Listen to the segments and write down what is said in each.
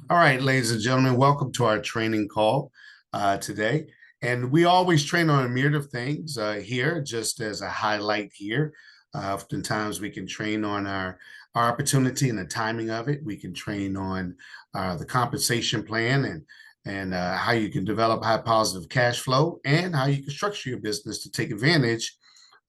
All right, ladies and gentlemen, welcome to our training call today. And we always train on a myriad of things here, just as a highlight here. Oftentimes we can train on our opportunity and the timing of it. We can train on the compensation plan and how you can develop high positive cash flow and how you can structure your business to take advantage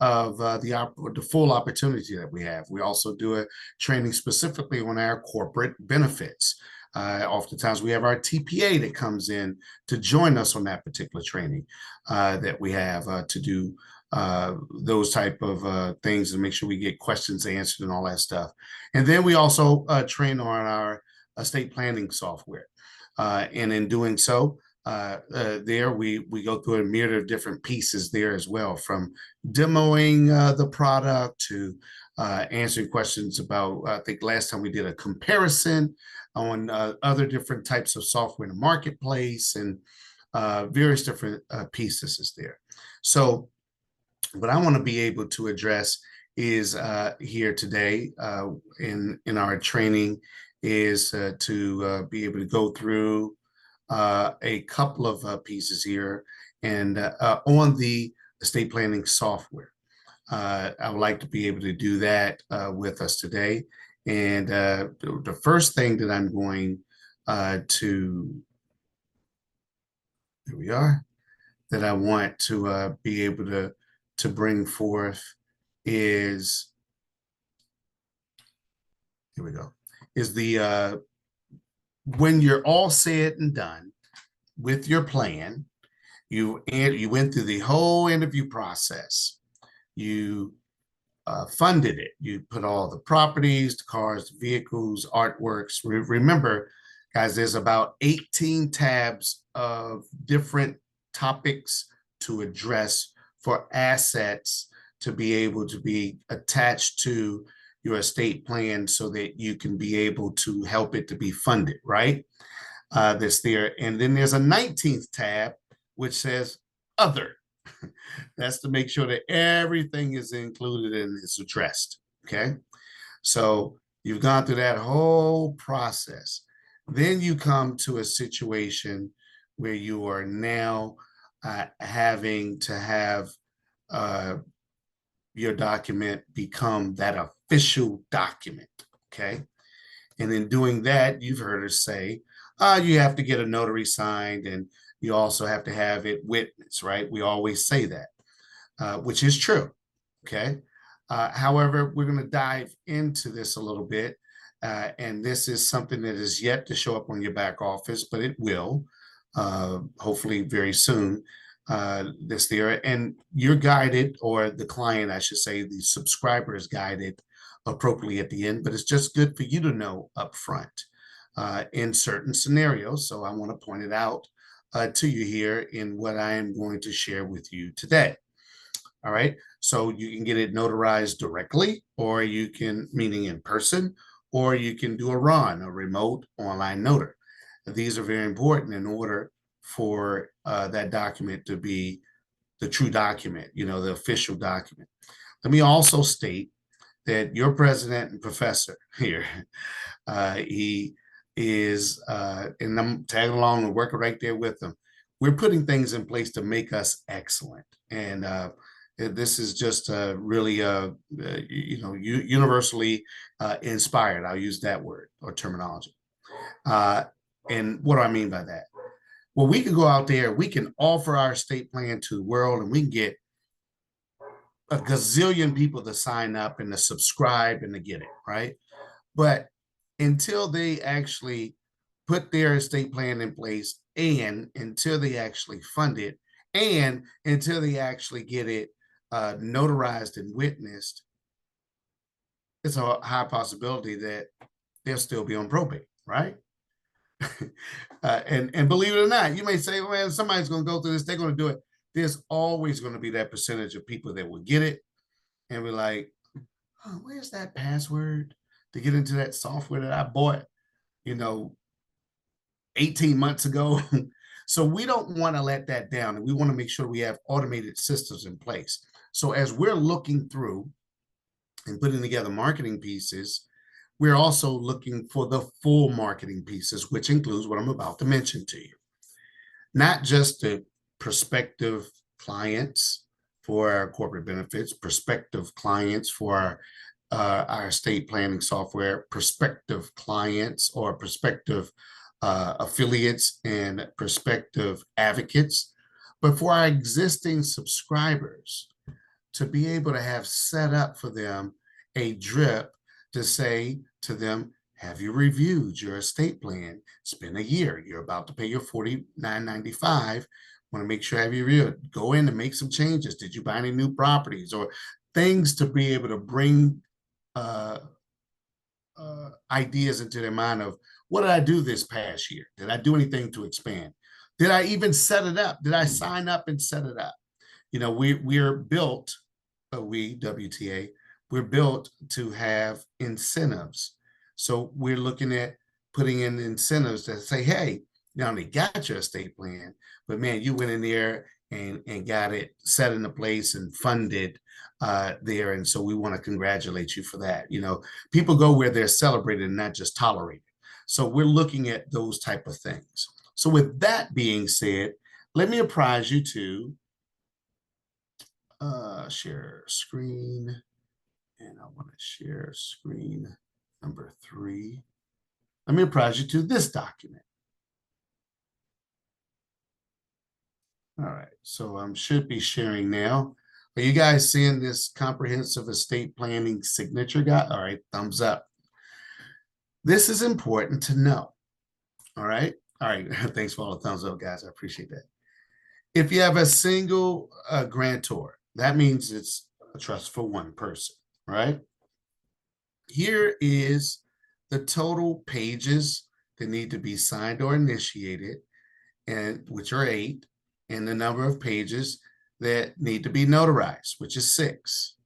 of the full opportunity that we have. We also do a training specifically on our corporate benefits. Oftentimes we have our TPA that comes in to join us on that particular training that we have to do those type of things and make sure we get questions answered and all that stuff. And then we also train on our estate planning software. And in doing so, there we go through a myriad of different pieces there as well, from demoing the product to answering questions about, I think last time we did a comparison on other different types of software in the marketplace and various different pieces is there. So what I want to be able to address is here today in our training is to be able to go through a couple of pieces here and on the estate planning software. I would like to be able to do that with us today. And the first thing that I'm going to, here we are, that I want to be able to bring forth is, here we go, is the, when you're all said and done with your plan, you went through the whole interview process. You funded it. You put all the properties, the cars, the vehicles, artworks. Remember, guys, there's about 18 tabs of different topics to address for assets to be able to be attached to your estate plan so that you can be able to help it to be funded, right? This there. And then there's a 19th tab, which says other. That's to make sure that everything is included and is addressed. Okay. So you've gone through that whole process. Then you come to a situation where you are now having to have your document become that official document. Okay. And in doing that, you've heard us say, you have to get a notary signed and you also have to have it witnessed, right? We always say that, which is true, okay? However, we're gonna dive into this a little bit, and this is something that is yet to show up on your back office, but it will, hopefully very soon, this there. And you're guided, or the client, I should say, the subscriber is guided appropriately at the end, but it's just good for you to know up front in certain scenarios. So I wanna point it out to you here in what I am going to share with you today. All right. So you can get it notarized directly, or you can, meaning in person, or you can do a RON, a remote online notary. These are very important in order for that document to be the true document, you know, the official document. Let me also state that your president and professor here, he is, and I'm tagging along and working right there with them. We're putting things in place to make us excellent. And this is just really, universally inspired. I'll use that word or terminology. And what do I mean by that? Well, we can go out there, we can offer our estate plan to the world, and we can get a gazillion people to sign up and to subscribe and to get it, right? But until they actually put their estate plan in place and until they actually fund it and until they actually get it notarized and witnessed, it's a high possibility that they'll still be on probate, right? And believe it or not, you may say, well, somebody's going to go through this, they're going to do it. There's always going to be that percentage of people that will get it and be like, oh, where's that password to get into that software that I bought, 18 months ago? So we don't want to let that down, and we want to make sure we have automated systems in place. So as we're looking through and putting together marketing pieces, we're also looking for the full marketing pieces, which includes what I'm about to mention to you. Not just the prospective clients for our corporate benefits, prospective clients for our estate planning software, prospective clients or prospective affiliates and prospective advocates, but for our existing subscribers to be able to have set up for them a drip to say to them, have you reviewed your estate plan? It's been a year. You're about to pay your $49.95. Want to make sure have you reviewed. Go in and make some changes. Did you buy any new properties or things to be able to bring ideas into their mind of what did I do this past year? Did I do anything to expand? Did I even set it up? Did I sign up and set it up? You know, we're built, we WTA, we're built to have incentives. So we're looking at putting in incentives that say, hey, not only got your estate plan, but man, you went in there and got it set into place and funded there. And so we want to congratulate you for that. You know, people go where they're celebrated and not just tolerated. So we're looking at those type of things. So with that being said, let me apprise you to share screen. And I want to share screen number 3. Let me apprise you to this document. All right, so I should be sharing now. Are you guys seeing this comprehensive estate planning signature guide? All right, thumbs up. This is important to know. All right. Thanks for all the thumbs up, guys. I appreciate that. If you have a single grantor, that means it's a trust for one person, right? Here is the total pages that need to be signed or initiated, and which are 8, and the number of pages that need to be notarized, which is 6,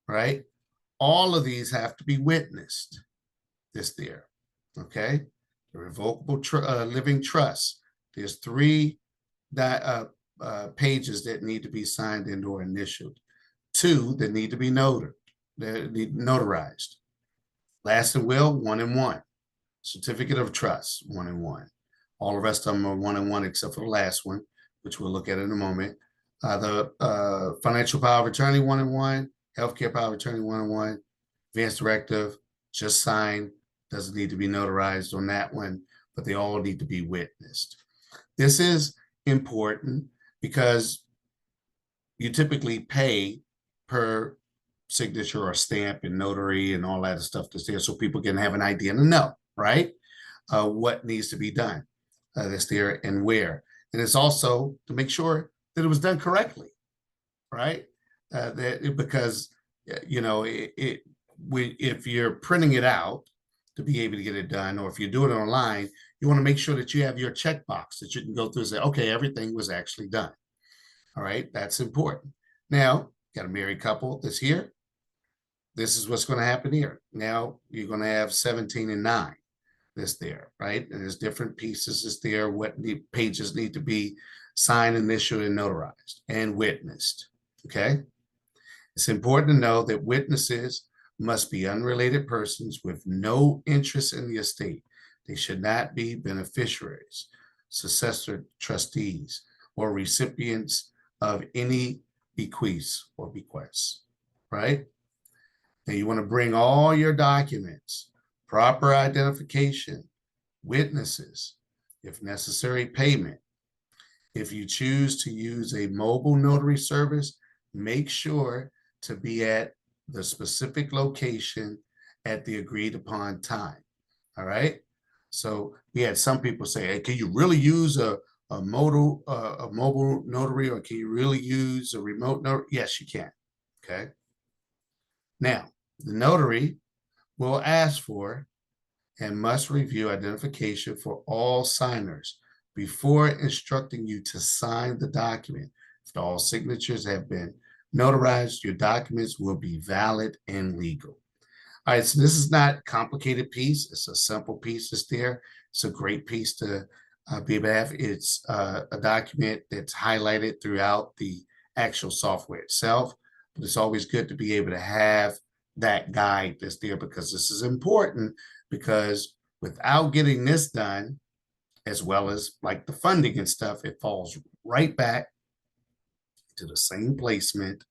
right? All of these have to be witnessed. This there, okay? The revocable living trust. There's 3 pages that need to be signed and or initialed. 2 that need to be notarized. Last and will, 1 and 1. Certificate of trust, 1 and 1. All the rest of them are 1 and 1 except for the last one, which we'll look at in a moment. The financial power of attorney, 1 and 1. Healthcare power of attorney, 1 and 1. Advance directive, just sign. Doesn't need to be notarized on that one, but they all need to be witnessed. This is important because you typically pay per signature or stamp and notary and all that stuff that's there so people can have an idea and know, right? What needs to be done that's there and where. And it's also to make sure that it was done correctly, right? Because, you know, if you're printing it out to be able to get it done, or if you're doing it online, you want to make sure that you have your checkbox that you can go through and say, okay, everything was actually done. All right, that's important. Now, got a married couple that's here. This is what's going to happen here. Now, you're going to have 17 and 9 that's there, right? And there's different pieces that's there, what pages need to be signed, initialed, and notarized, and witnessed, okay? It's important to know that witnesses must be unrelated persons with no interest in the estate. They should not be beneficiaries, successor trustees, or recipients of any bequests or bequests, right? Now you want to bring all your documents, proper identification, witnesses, if necessary, payment. If you choose to use a mobile notary service, make sure to be at the specific location at the agreed upon time. All right. So we had some people say, hey, can you really use a mobile notary, or can you really use a remote notary? Yes, you can. Okay. Now, the notary will ask for and must review identification for all signers before instructing you to sign the document. If all signatures have been notarized, your documents will be valid and legal. All right, so this is not a complicated piece. It's a simple piece that's there. It's a great piece to be able to have. It's a document that's highlighted throughout the actual software itself, but it's always good to be able to have that guide that's there, because this is important, because without getting this done, as well as like the funding and stuff, it falls right back to the same placement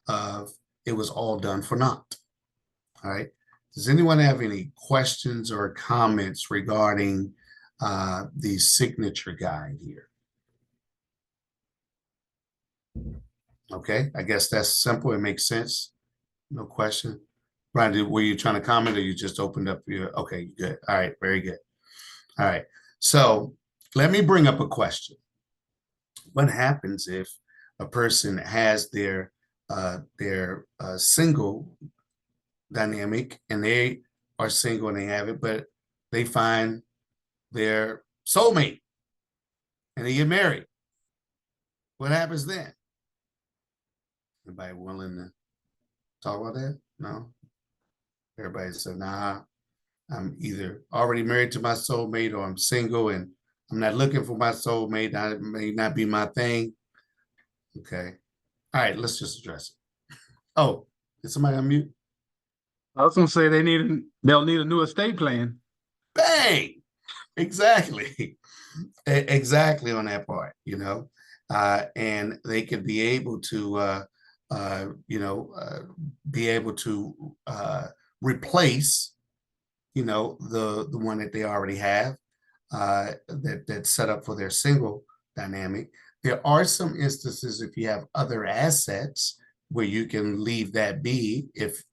of it was all done for naught. All right. Does anyone have any questions or comments regarding the signature guide here? Okay, I guess that's simple. It makes sense. No question. Brian, were you trying to comment, or you just opened up your, okay, good. All right, very good. All right. So let me bring up a question. What happens if a person has their single dynamic, and they are single and they have it, but they find their soulmate and they get married? What happens then? Anybody willing to talk about that? No? Everybody said, nah, I'm either already married to my soulmate, or I'm single and I'm not looking for my soulmate. That may not be my thing. Okay. All right, let's just address it. Oh, did somebody unmute? I was gonna say they'll need a new estate plan. Bang! Exactly. Exactly on that part, and they could be able to, be able to replace, the one that they already have, that's set up for their single dynamic. There are some instances, if you have other assets, where you can leave that be if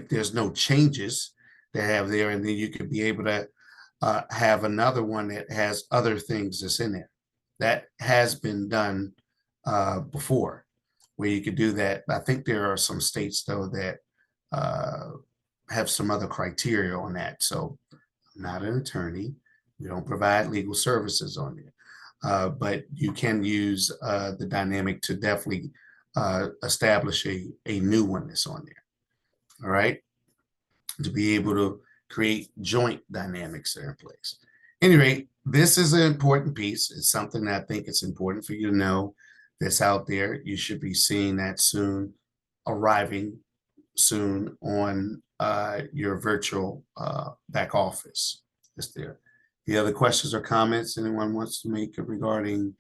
there's no changes to have there, and then you could be able to have another one that has other things that's in there. That has been done before, where you could do that. I think there are some states, though, that have some other criteria on that. So I'm not an attorney. We don't provide legal services on there. But you can use the dynamic to definitely establish a new one that's on there. All right. To be able to create joint dynamics that are in place. Anyway, this is an important piece. It's something that I think it's important for you to know that's out there. You should be seeing that soon, arriving soon on your virtual back office. It's there. The other questions or comments anyone wants to make regarding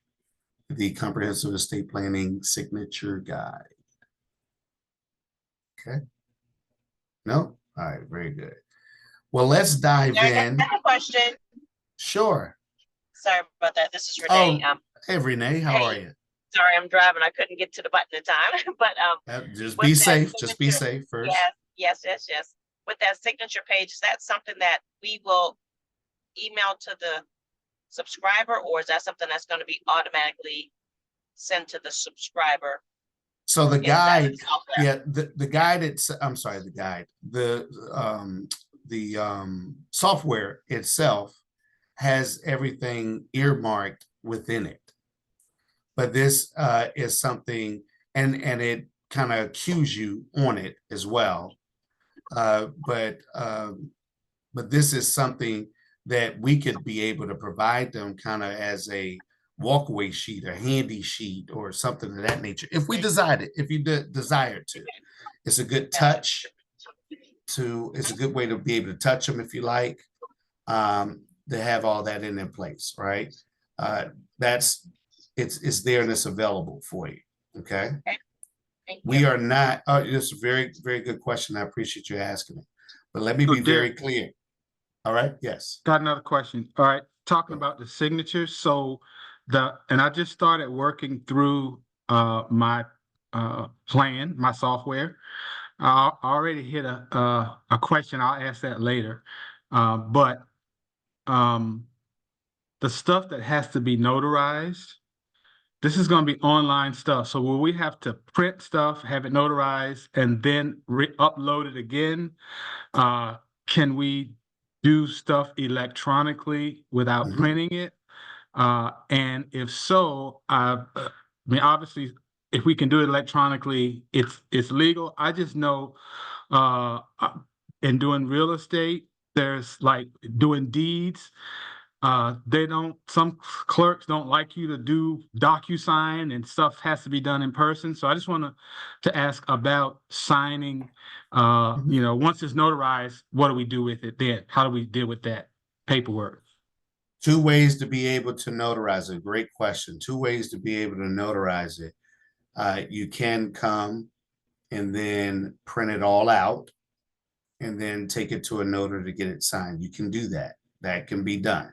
the comprehensive estate planning signature guide? Okay. No? All right, very good. Well, let's dive in. I have a question. Sure. Sorry about that. This is Renee. Oh, hey, Renee, how are you? Sorry, I'm driving. I couldn't get to the button in time. But just be safe. Just be safe first. Yes. With that signature page, is that something that we will email to the subscriber, or is that something that's going to be automatically sent to the subscriber? So the guide, the guide, I'm sorry, the guide, the software itself has everything earmarked within it. But this is something, and it kind of cues you on it as well. But this is something that we could be able to provide them kind of as a walkaway sheet, a handy sheet, or something of that nature, if we desire it. If you desire to, it's a good touch. It's a good way to be able to touch them if you like. To have all that in place, right? It's there and it's available for you. Okay. We are not. It's a very, very good question. I appreciate you asking it. But let me be very clear. All right. Yes. Got another question. All right. Talking about the signatures. So and I just started working through my plan, my software. I already hit a question. I'll ask that later. But the stuff that has to be notarized, this is going to be online stuff. So will we have to print stuff, have it notarized, and then upload it again? Can we do stuff electronically without printing it? And if so, I mean, obviously, if we can do it electronically, it's legal. I just know in doing real estate, there's like doing deeds. some clerks don't like you to do DocuSign and stuff has to be done in person. So I just want to ask about signing, once it's notarized, what do we do with it then? How do we deal with that paperwork? Two ways to be able to notarize it. Great question. Two ways to be able to notarize it. You can come and then print it all out and then take it to a notary to get it signed. You can do that. That can be done.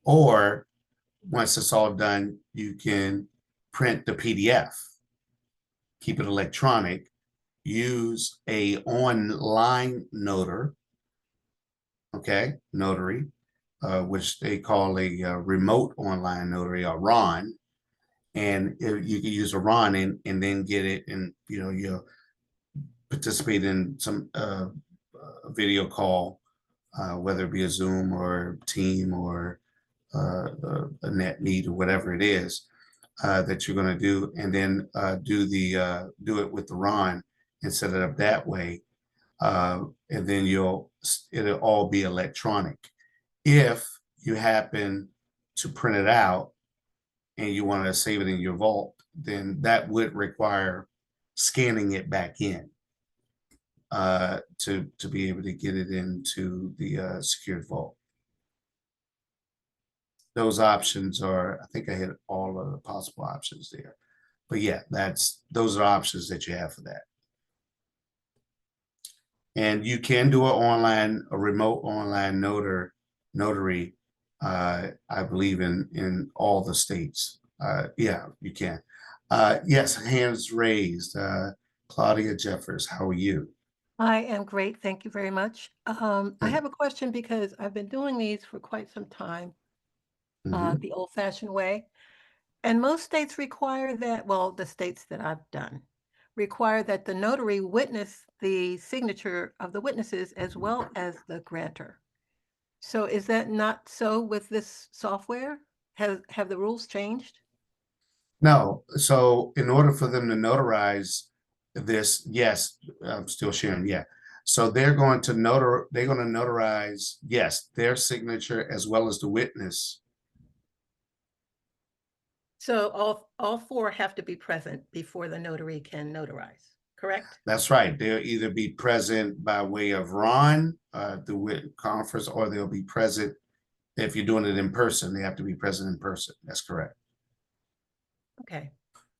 Or once it's all done, you can print the PDF, keep it electronic, use a online notary, which they call a remote online notary, or RON. And you can use a RON and then get it, and you'll participate in some video call, whether it be a Zoom or Team or a net meet or whatever it is that you're going to do, and then do it with the RON and set it up that way, and then it'll all be electronic. If you happen to print it out and you want to save it in your vault, then that would require scanning it back in to be able to get it into the secured vault. Those options are, I think I hit all of the possible options there. But yeah, those are options that you have for that. And you can do a remote online notary, I believe in all the states. Yeah, you can. Yes, hands raised. Claudia Jeffers, how are you? I am great. Thank you very much. I have a question because I've been doing these for quite some time, the old-fashioned way. And most states require that, well, the states that I've done require that the notary witness the signature of the witnesses as well as the grantor. So is that not so with this software? Have the rules changed? No. So in order for them to notarize this, yes, I'm still sharing. Yeah. So they're going to notarize, yes, their signature as well as the witness. So all four have to be present before the notary can notarize, correct? That's right. They'll either be present by way of RON, the conference, or they'll be present if you're doing it in person. They have to be present in person. That's correct. Okay.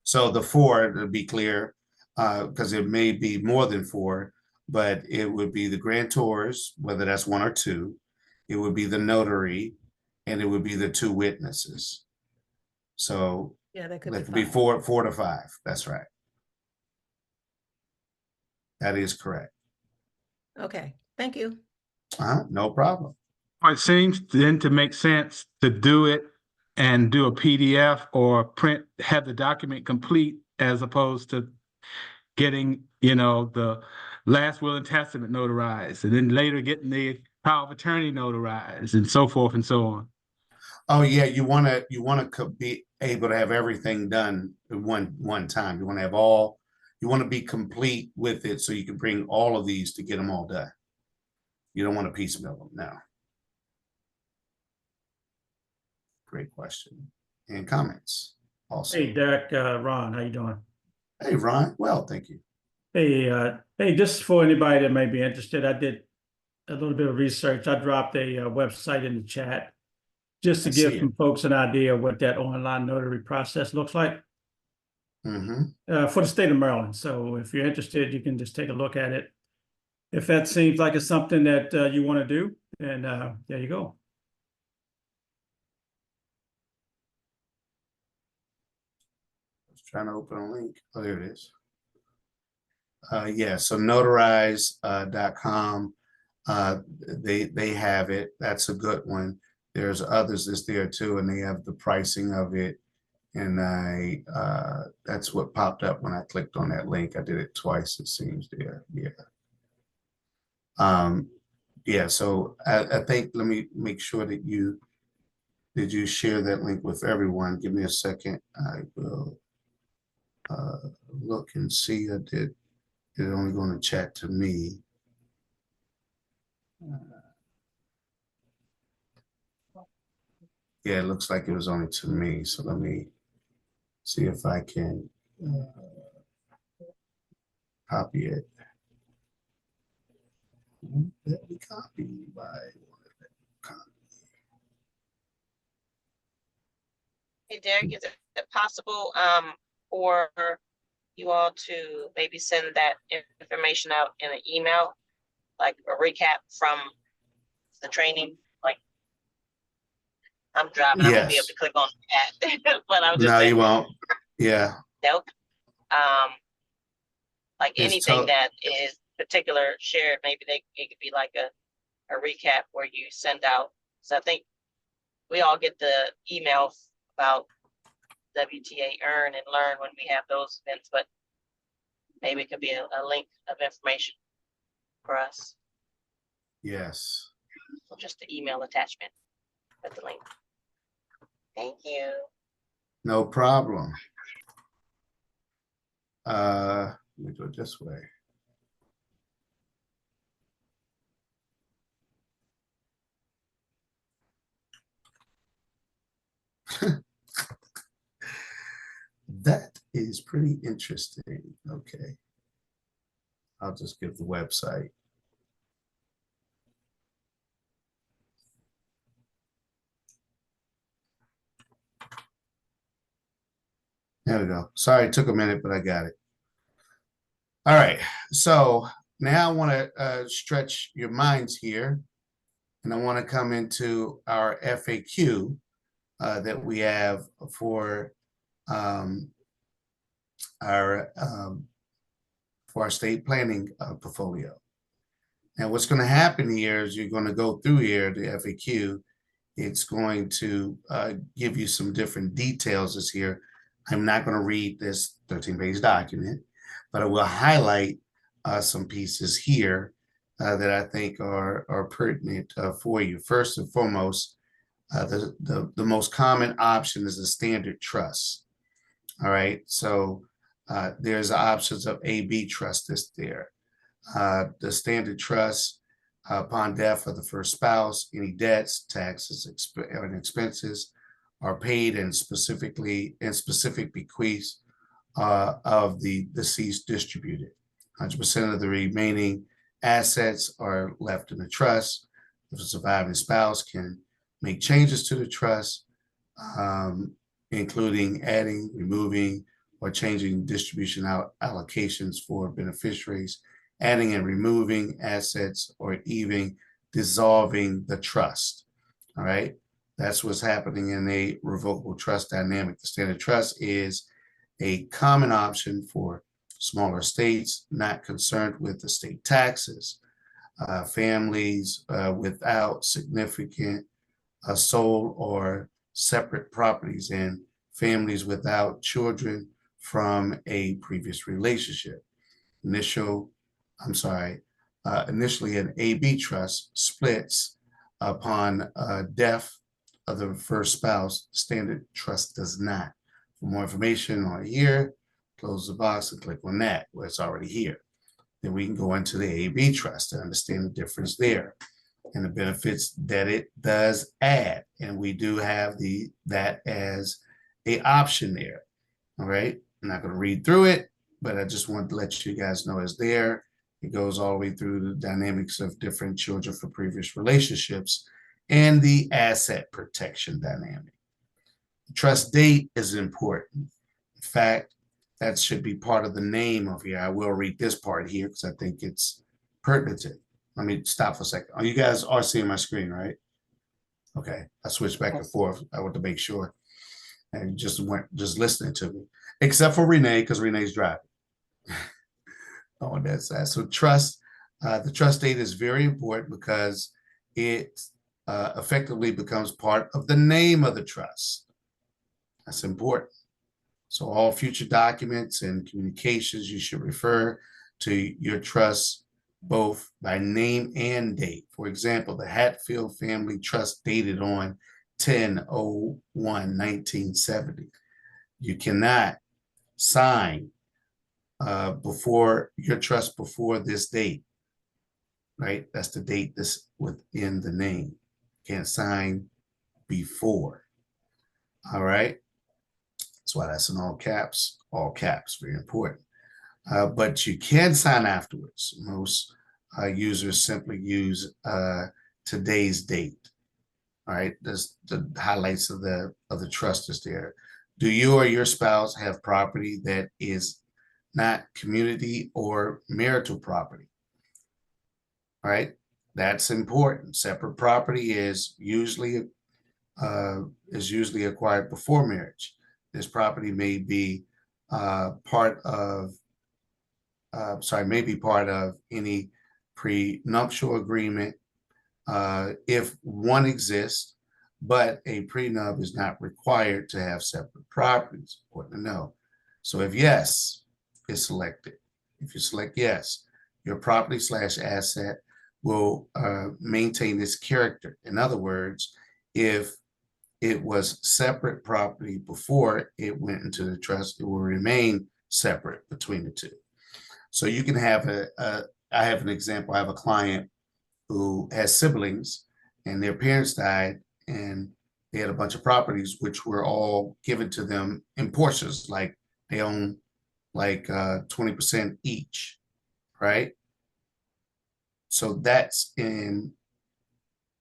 So the four, to be clear, because it may be more than four, but it would be the grantors, whether that's one or two, it would be the notary, and it would be the two witnesses. So yeah, that could be five. four to five. That's right. That is correct. Okay, thank you. No problem. It seems then to make sense to do it and do a PDF or print, have the document complete, as opposed to getting, the last will and testament notarized, and then later getting the power of attorney notarized, and so forth and so on. Oh yeah, you want to be able to have everything done at one time. You want to be complete with it, so you can bring all of these to get them all done. You don't want to piecemeal them now. Great question and comments. Also, Hey Derek, Ron, how you doing? Hey Ron, well, thank you. Hey, just for anybody that may be interested, I did a little bit of research. I dropped a website in the chat just to give some folks an idea of what that online notary process looks like for the state of Maryland. So if you're interested, you can just take a look at it. If that seems like it's something that you want to do, then there you go. Trying to open a link. Oh, there it is. Yeah, so notarize.com. They have it. That's a good one. There's others that's there too, and they have the pricing of it. And that's what popped up when I clicked on that link. I did it twice, it seems there. Yeah. Yeah, so I think, let me make sure that did you share that link with everyone? Give me a second. I will look and see. I did. It's only going to chat to me. Yeah, it looks like it was only to me. So let me see if I can copy it. Let me copy by copy. Hey, Derek, is it possible for you all to maybe send that information out in an email, like a recap from the training? Like, I'm driving, I won't be able Yes. to click on that, but I was just No, saying, you won't. Yeah. nope. Like It's anything that is particular shared, maybe it could be like a recap where you send out. So I think we all get the email about WTA Earn and Learn when we have those events, but maybe it could be a link of information for us. Yes. So just the email attachment with the link. Thank you. No problem. Let me go this way. That is pretty interesting. Okay. I'll just give the website. There we go. Sorry, it took a minute, but I got it. All right. So now I want to stretch your minds here, and I want to come into our FAQ that we have for our estate planning portfolio. Now, what's going to happen here is you're going to go through here, the FAQ. It's going to give you some different details this here. I'm not going to read this 13-page document, but I will highlight some pieces here that I think are pertinent for you. First and foremost, the most common option is the standard trust. All right, so there's options of A/B trust that's there. The standard trust, upon death of the first spouse, any debts, taxes, and expenses are paid in specific bequests of the deceased distributed. 100% of the remaining assets are left in the trust. The surviving spouse can make changes to the trust, including adding, removing, or changing distribution allocations for beneficiaries, adding and removing assets, or even dissolving the trust. All right. That's what's happening in a revocable trust dynamic. The standard trust is a common option for smaller states not concerned with estate taxes, families without significant sole or separate properties, and families without children from a previous relationship. Initially, an A/B trust splits upon death of the first spouse. Standard trust does not. For more information on here, close the box and click on that where it's already here. Then we can go into the A/B trust to understand the difference there and the benefits that it does add. And we do have that as a option there. All right. I'm not going to read through it, but I just want to let you guys know it's there. It goes all the way through the dynamics of different children for previous relationships and the asset protection dynamic. The trust date is important. In fact, that should be part of the name of here. I will read this part here because I think it's pertinent. Let me stop for a second. Oh, you guys are seeing my screen, right? Okay, I switched back and forth. I want to make sure. And just listening to me, except for Renee, because Renee's driving on that side. So trust, the trust date is very important because it effectively becomes part of the name of the trust. That's important. So all future documents and communications, you should refer to your trust both by name and date. For example, the Hatfield Family Trust dated on 10/01/1970. You cannot sign before your trust before this date, right? That's the date that's within the name. Can't sign before. All right. That's why that's in all caps, very important. But you can sign afterwards. Most users simply use today's date. All right, there's the highlights of the trust is there. Do you or your spouse have property that is not community or marital property? All right, that's important. Separate property is usually acquired before marriage. This property may be part of any prenuptial agreement if one exists, but a prenup is not required to have separate properties. Important to know. So if yes is selected, if you select yes, your property / asset will maintain its character. In other words, if it was separate property before it went into the trust, it will remain separate between the two. So you can have I have an example. I have a client who has siblings and their parents died and they had a bunch of properties which were all given to them in portions, like they own like 20% each, right? So that's in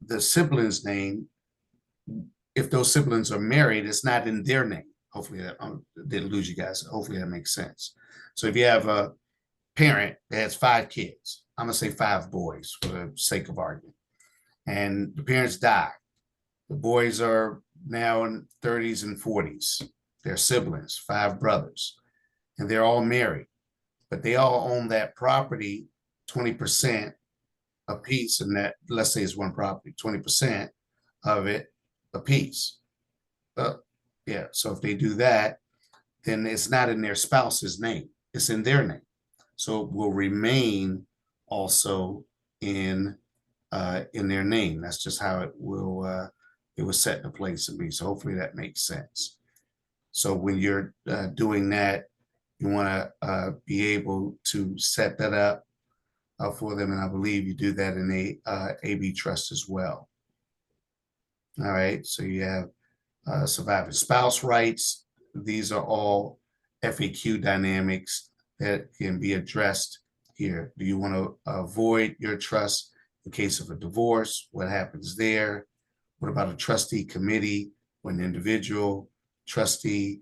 the siblings' name. If those siblings are married, it's not in their name. Hopefully that didn't lose you guys. Hopefully that makes sense. So if you have a parent that has 5 kids, I'm gonna say 5 boys for the sake of argument, and the parents die. The boys are now in 30s and 40s. They're siblings, 5 brothers, and they're all married, but they all own that property 20% a piece, and that, let's say it's one property, 20% of it a piece. Yeah, so if they do that, then it's not in their spouse's name, it's in their name. So it will remain also in their name. That's just how it was set in place to be. So hopefully that makes sense. So when you're doing that, you want to be able to set that up for them, and I believe you do that in a AB trust as well. All right, so you have surviving spouse rights. These are all FAQ dynamics that can be addressed here. Do you want to avoid your trust in case of a divorce? What happens there? What about a trustee committee or an individual trustee?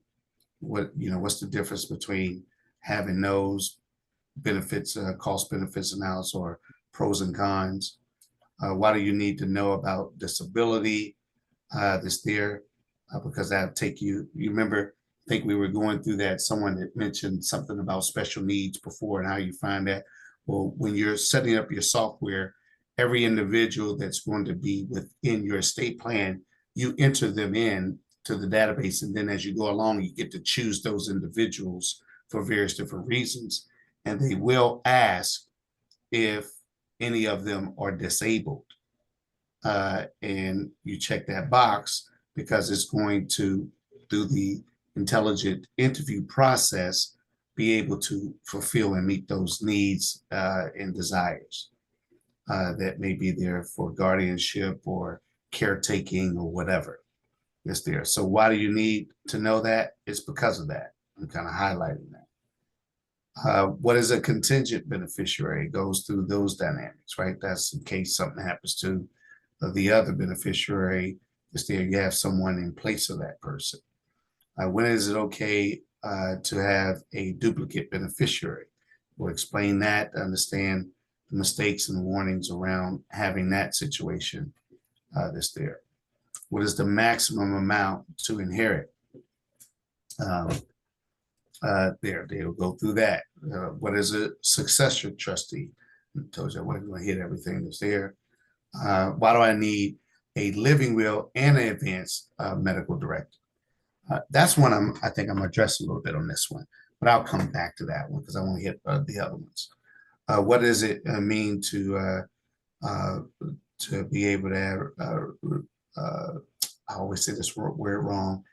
What's the difference between having those benefits, cost benefits analysis, or pros and cons? Why do you need to know about disability? This there, because that'll take you remember, I think we were going through that. Someone had mentioned something about special needs before and how you find that. Well, when you're setting up your software, every individual that's going to be within your estate plan, you enter them in to the database. And then as you go along, you get to choose those individuals for various different reasons. And they will ask if any of them are disabled. And you check that box because it's going to, through the intelligent interview process, be able to fulfill and meet those needs and desires that may be there for guardianship or caretaking or whatever is there. So why do you need to know that? It's because of that. I'm kind of highlighting that. What is a contingent beneficiary? It goes through those dynamics, right? That's in case something happens to the other beneficiary. Is there, you have someone in place of that person. When is it okay to have a duplicate beneficiary? We'll explain that to understand the mistakes and warnings around having that situation that's there. What is the maximum amount to inherit? They'll go through that. What is a successor trustee? I told you I wasn't going to hit everything that's there. Why do I need a living will and an advanced medical directive? That's one I think I'm addressing a little bit on this one, but I'll come back to that one because I want to hit the other ones. What does it mean to be able to have, I always say this word wrong.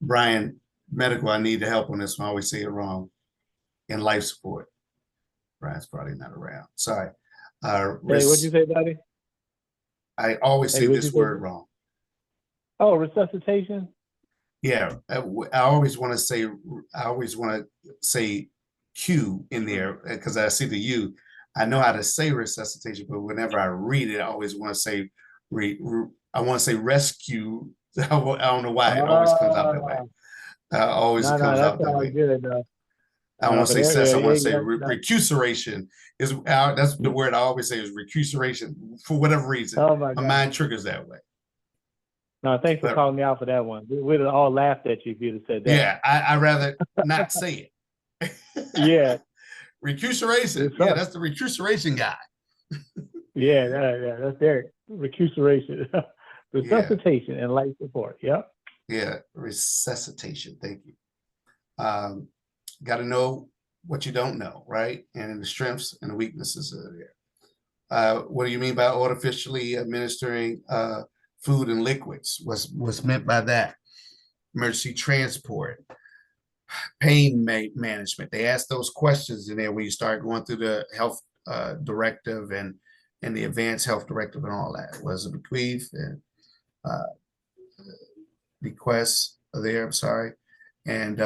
Brian, medical, I need the help on this one. I always say it wrong. And life support. Brian's probably not around. Sorry. Hey, what'd you say, buddy? I always say this word wrong. Oh, resuscitation? Yeah, I always want to say, Q in there because I see the U. I know how to say resuscitation, but whenever I read it, I always want to say I want to say rescue. I don't know why it always comes out that way. Always No, comes that out that sounds way. good though. I want to But say cess. I want to say no, recuperation is that's the word I always say is recuperation for whatever reason. oh my My God. mind triggers that way. No, thanks for But calling me out for that one. We'd have all laughed at you if you'd have said that. yeah, I rather not say it. Yeah. Recuperation. Yeah, that's the recuperation guy. Yeah, that's there. Recuperation, resuscitation, and life support. Yep. Yeah, resuscitation. Thank you. Got to know what you don't know, right? And the strengths and the weaknesses are there. What do you mean by artificially administering food and liquids? What's meant by that? Emergency transport, pain management. They ask those questions in there when you start going through the health directive and the advanced health directive and all that. Was it bequeath and bequests are there? I'm sorry, and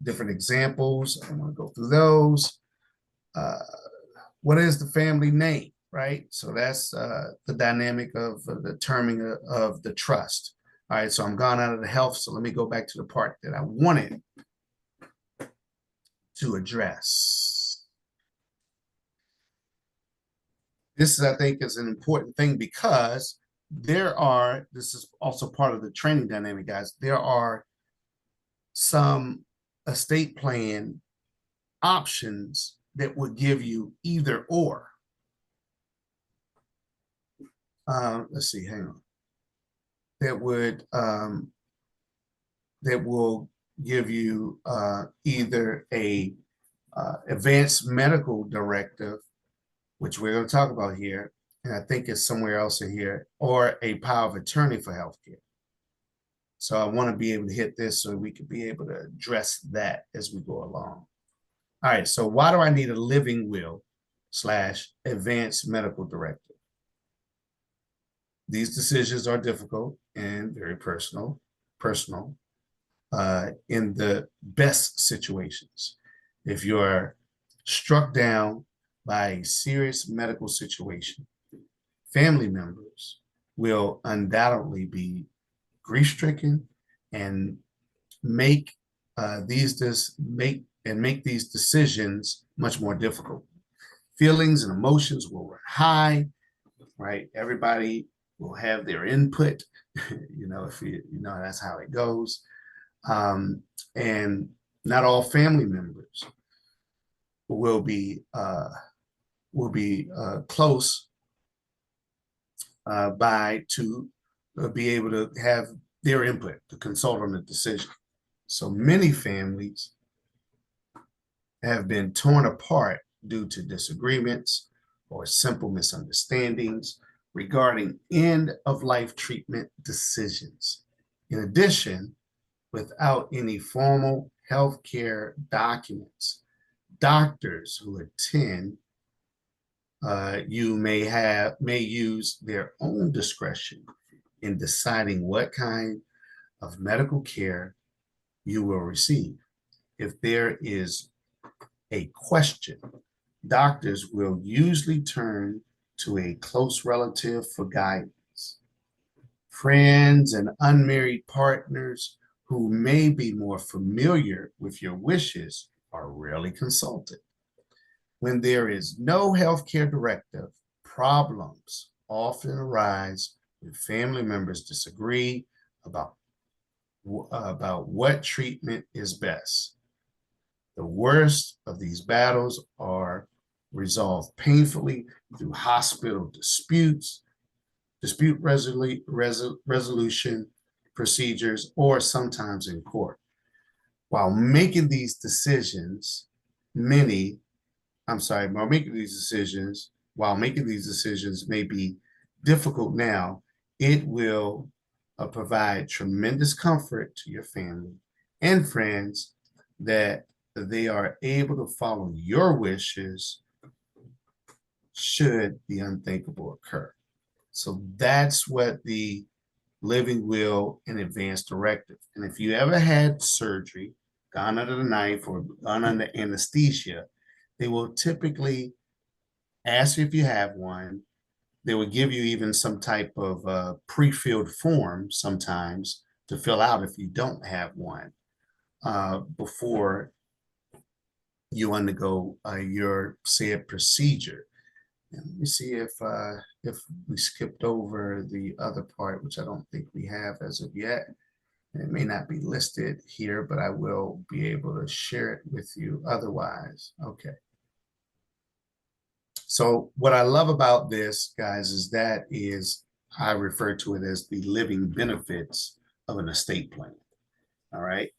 different examples. I want to go through those. What is the family name, right? So that's the dynamic of the terming of the trust. All right, so I'm gone out of the health, so let me go back to the part that I wanted to address. This is, I think, is an important thing because this is also part of the training dynamic, guys. There are some estate plan options that would give you either or. Let's see, hang on. That will give you either a advanced medical directive, which we're going to talk about here, and I think it's somewhere else in here, or a power of attorney for healthcare. So I want to be able to hit this so we can be able to address that as we go along. All right, so why do I need a living will / advanced medical directive? These decisions are difficult and very personal in the best situations. If you're struck down by a serious medical situation, family members will undoubtedly be grief-stricken and make these decisions much more difficult. Feelings and emotions will run high, right? Everybody will have their input, if that's how it goes. And not all family members will be close to be able to have their input to consult on the decision. So many families have been torn apart due to disagreements or simple misunderstandings regarding end-of-life treatment decisions. In addition, without any formal healthcare documents, doctors who attend you may use their own discretion in deciding what kind of medical care you will receive. If there is a question, doctors will usually turn to a close relative for guidance. Friends and unmarried partners who may be more familiar with your wishes are rarely consulted. When there is no healthcare directive, problems often arise when family members disagree about what treatment is best. The worst of these battles are resolved painfully through hospital dispute resolution procedures, or sometimes in court. While making these decisions may be difficult now, it will provide tremendous comfort to your family and friends that they are able to follow your wishes should the unthinkable occur. So that's what the living will and advance directive. And if you ever had surgery, gone under the knife or gone under anesthesia, they will typically ask you if you have one. They will give you even some type of pre-filled form sometimes to fill out if you don't have one before you undergo your said procedure. And let me see if we skipped over the other part, which I don't think we have as of yet. And it may not be listed here, but I will be able to share it with you otherwise. Okay. So what I love about this, guys, is that I refer to it as the living benefits of an estate plan. All right.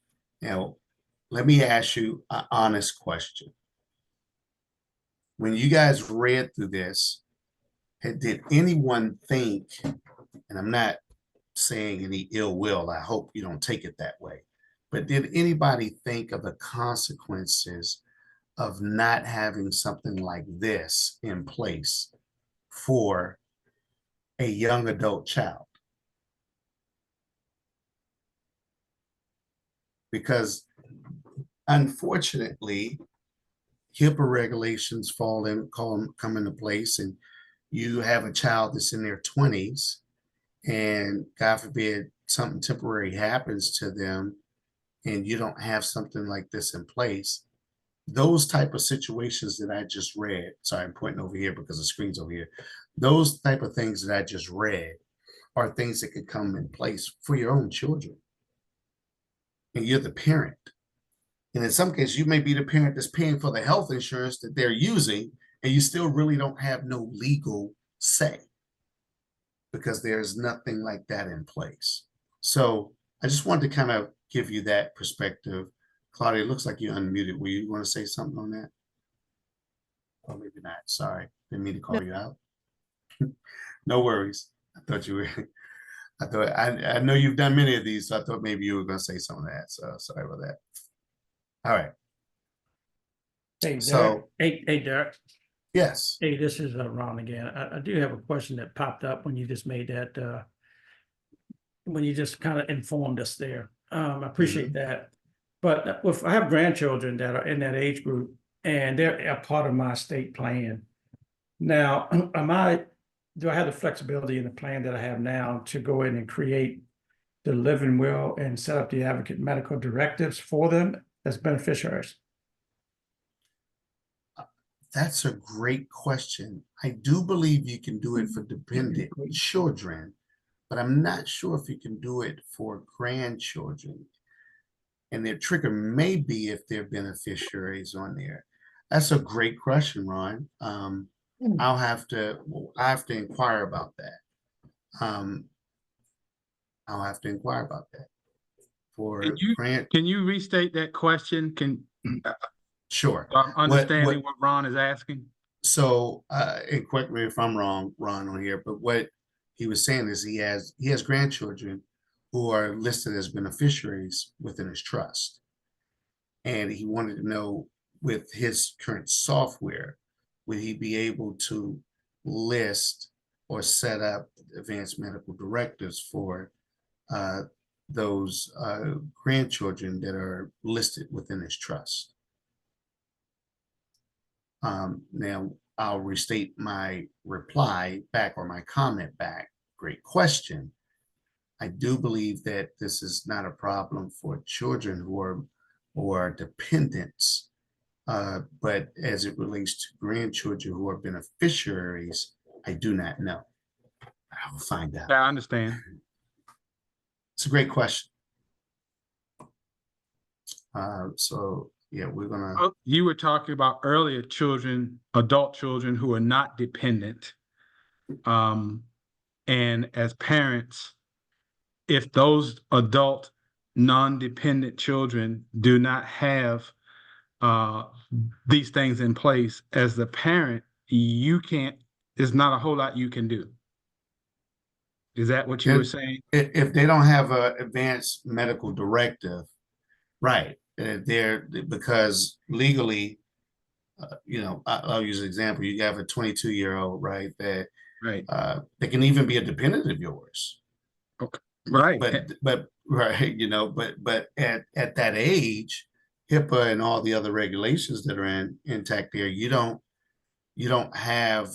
Now, let me ask you an honest question. When you guys read through this, did anyone think, and I'm not saying any ill will, I hope you don't take it that way, but did anybody think of the consequences of not having something like this in place for a young adult child? Because unfortunately, HIPAA regulations come into place, and you have a child that's in their 20s, and God forbid something temporary happens to them, and you don't have something like this in place. Those type of situations that I just read, sorry, I'm pointing over here because the screen's over here. Those type of things that I just read are things that could come in place for your own children. And you're the parent. And in some cases, you may be the parent that's paying for the health insurance that they're using, and you still really don't have no legal say because there's nothing like that in place. So I just wanted to kind of give you that perspective. Claudia, it looks like you're unmuted. Will you want to say something on that? Or maybe not. Sorry. Didn't mean to call you out. No worries. I thought you were. I know you've done many of these, so I thought maybe you were going to say some of that. So sorry about that. All right. Hey, Derek. So, hey, Derek. Yes. Hey, this is Ron again. I do have a question that popped up when you just made that, when you just kind of informed us there. I appreciate that. But I have grandchildren that are in that age group, and they're a part of my estate plan. Now, do I have the flexibility in the plan that I have now to go in and create the living will and set up the advocate medical directives for them as beneficiaries? That's a great question. I do believe you can do it for dependent children, but I'm not sure if you can do it for grandchildren. And their trigger may be if they're beneficiaries on there. That's a great question, Ron. I have to inquire about that. I'll have to inquire about that. Can you restate that question? Sure. I'm understanding what Ron is asking. So, and correct me if I'm wrong, Ron, on here, but what he was saying is he has grandchildren who are listed as beneficiaries within his trust. And he wanted to know, with his current software, would he be able to list or set up advanced medical directives for those grandchildren that are listed within his trust? Now, I'll restate my reply back, or my comment back. Great question. I do believe that this is not a problem for children who are dependents, but as it relates to grandchildren who are beneficiaries, I do not know. I'll find out. I understand. It's a great question. So yeah, we're gonna. You were talking about earlier adult children who are not dependent. And as parents, if those adult non-dependent children do not have these things in place, as the parent, there's not a whole lot you can do. Is that what you were saying? If they don't have an advanced medical directive, right? Because legally, I'll use an example. You have a 22-year-old, right, that Right. They can even be a dependent of yours. Okay. Right. But right, but at that age, HIPAA and all the other regulations that are intact there, you don't have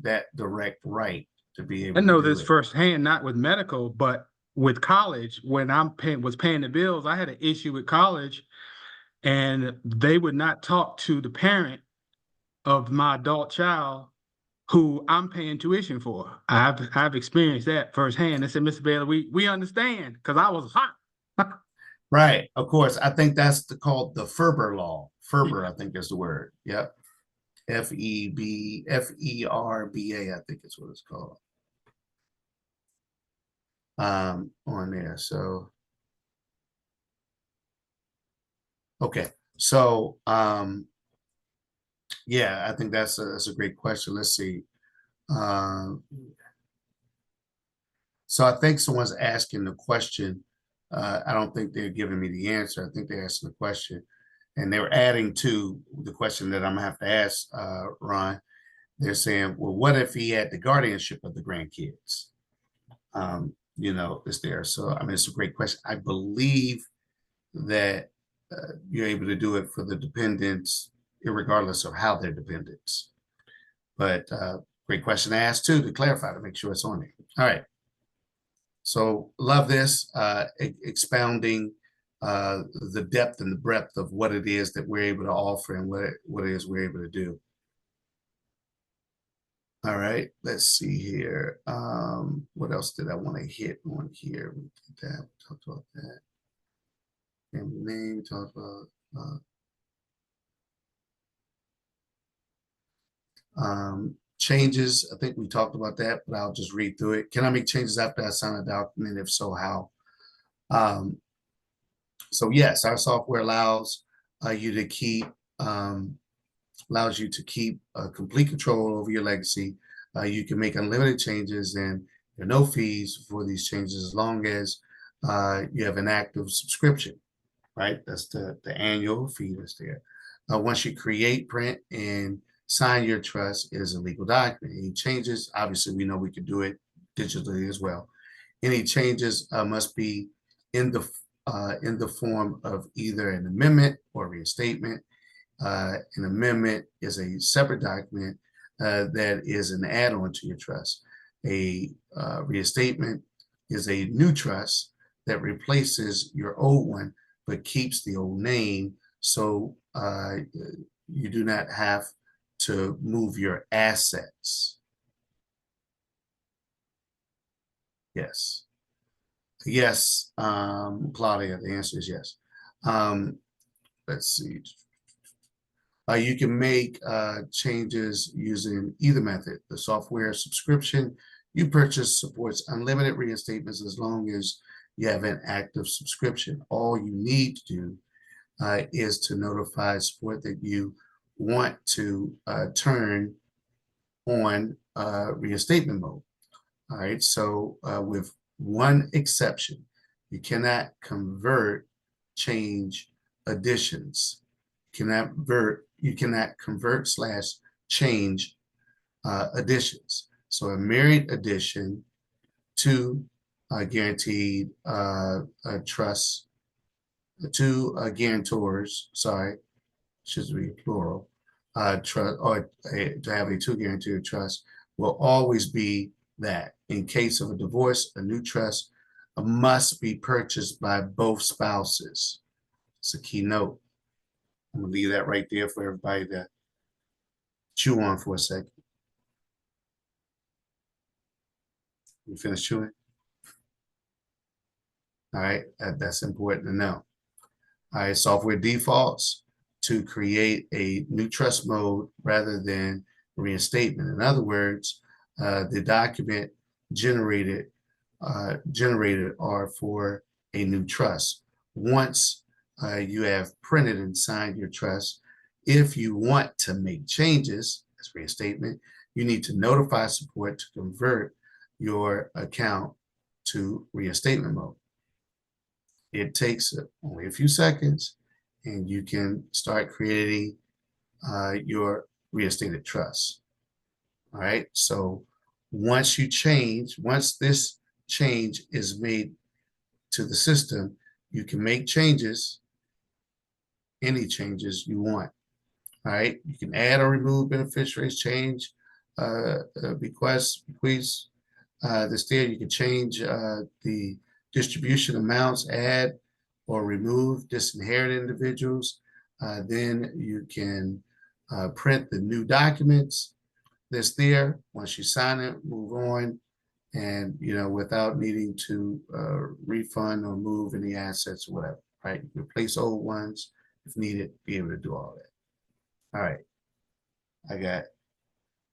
that direct right to be able I to know do this it. firsthand, not with medical, but with college. When was paying the bills, I had an issue with college, and they would not talk to the parent of my adult child who I'm paying tuition for. I've experienced that firsthand. They said, Mr. Bailey, we understand, because I was hot. Right. Of course. I think that's called the Ferber law. Ferber, I think is the word. Yep. FERBA, I think is what it's called. On there. So okay. So yeah, I think that's a great question. Let's see. So I think someone's asking the question. I don't think they're giving me the answer. I think they're asking the question, and they're adding to the question that I'm gonna have to ask Ron. They're saying, well, what if he had the guardianship of the grandkids? Is there. So I mean, it's a great question. I believe that you're able to do it for the dependents, regardless of how they're dependents. But great question to ask too, to clarify, to make sure it's on there. All right. So love this, expounding the depth and the breadth of what it is that we're able to offer and what it is we're able to do. All right, let's see here. What else did I want to hit on here? We did that. We talked about that. Family name. We talked about changes. I think we talked about that, but I'll just read through it. Can I make changes after I sign a document? If so, how? So yes, our software allows you to keep complete control over your legacy. You can make unlimited changes, and there are no fees for these changes as long as you have an active subscription, right? That's the annual fee that's there. Once you create, print, and sign your trust, it is a legal document. Any changes, obviously, we know we can do it digitally as well. Any changes must be in the form of either an amendment or reinstatement. An amendment is a separate document that is an add-on to your trust. A reinstatement is a new trust that replaces your old one but keeps the old name, so you do not have to move your assets. Yes. Yes, Claudia, the answer is yes. Let's see. You can make changes using either method. The software subscription you purchase supports unlimited reinstatements as long as you have an active subscription. All you need to do is to notify support that you want to turn on reinstatement mode. All right, so with one exception, you cannot change additions. You cannot convert / change additions. So a married addition to guaranteed trust, to guarantors, sorry, should be plural, trust, or to have a two guaranteed trust will always be that. In case of a divorce, a new trust must be purchased by both spouses. It's a key note. I'm gonna leave that right there for everybody to chew on for a second. You finish chewing? All right, that's important to know. All right, software defaults to create a new trust mode rather than reinstatement. In other words, the document generated are for a new trust. Once you have printed and signed your trust, if you want to make changes, as reinstatement, you need to notify support to convert your account to reinstatement mode. It takes only a few seconds, and you can start creating your reinstated trust. All right. So once this change is made to the system, you can make changes, any changes you want. All right. You can add or remove beneficiaries, change bequests. This there, you can change the distribution amounts, add or remove disinherited individuals. Then you can print the new documents that's there. Once you sign it, move on, and without needing to refund or move any assets or whatever. Right, replace old ones if needed. Be able to do all that. All right, I got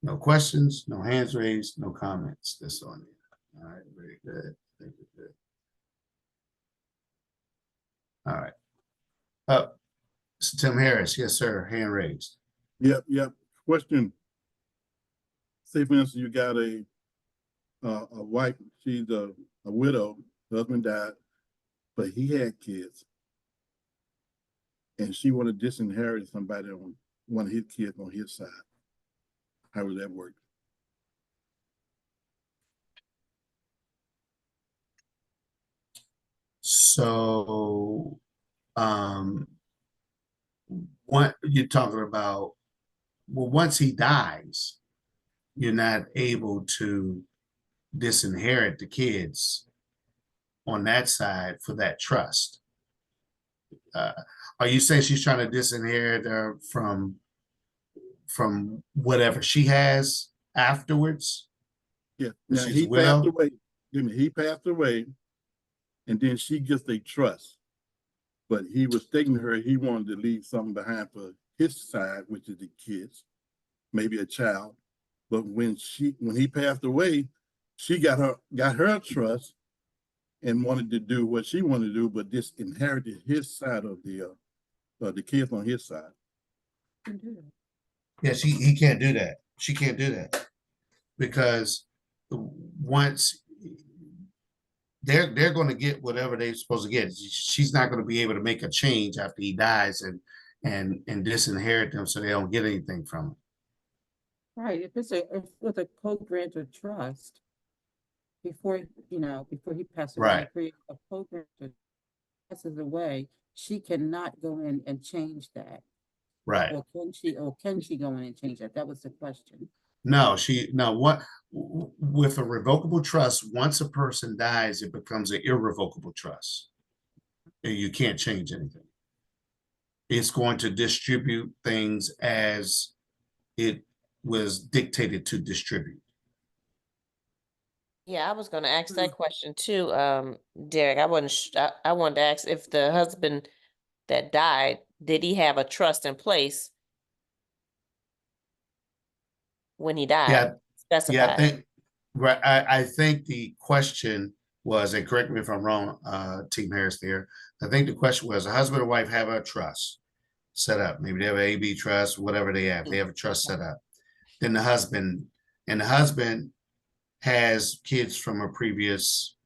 no questions, no hands raised, no comments. This on it. All right, very good. Thank you. Good. All right. So Tim Harris, yes, sir. Hand raised. Yep. Question. Say, for instance, you got a wife. She's a widow. Husband died, but he had kids, and she wanted to disinherit somebody on one of his kids on his side. How would that work? So, what you're talking about? Well, once he dies, you're not able to disinherit the kids on that side for that trust. Are you saying she's trying to disinherit from whatever she has afterwards? Yeah. Now he passed away. He passed away, and then she gets a trust. But he was stating to her he wanted to leave something behind for his side, which is the kids, maybe a child. But when he passed away, she got her trust and wanted to do what she wanted to do, but disinherited his side of the kids on his side. Yeah, he can't do that. She can't do that because once they're going to get whatever they're supposed to get. She's not going to be able to make a change after he dies and disinherit them so they don't get anything from him. Right. If with a co-grantor trust, before he passes away, right, a co-grantor passes away, she cannot go in and change that. Right. Or can she go in and change that? That was the question. No, what with a revocable trust, once a person dies, it becomes an irrevocable trust. And you can't change anything. It's going to distribute things as it was dictated to distribute. Yeah, I was going to ask that question too, Derek. I wanted to ask if the husband that died, did he have a trust in place when he died? Yeah, Specified. I think the question was, and correct me if I'm wrong, Team Harris there. I think the question was, a husband and wife have a trust set up. Maybe they have an AB trust, whatever they have. They have a trust set up. Then the husband has kids from a previous,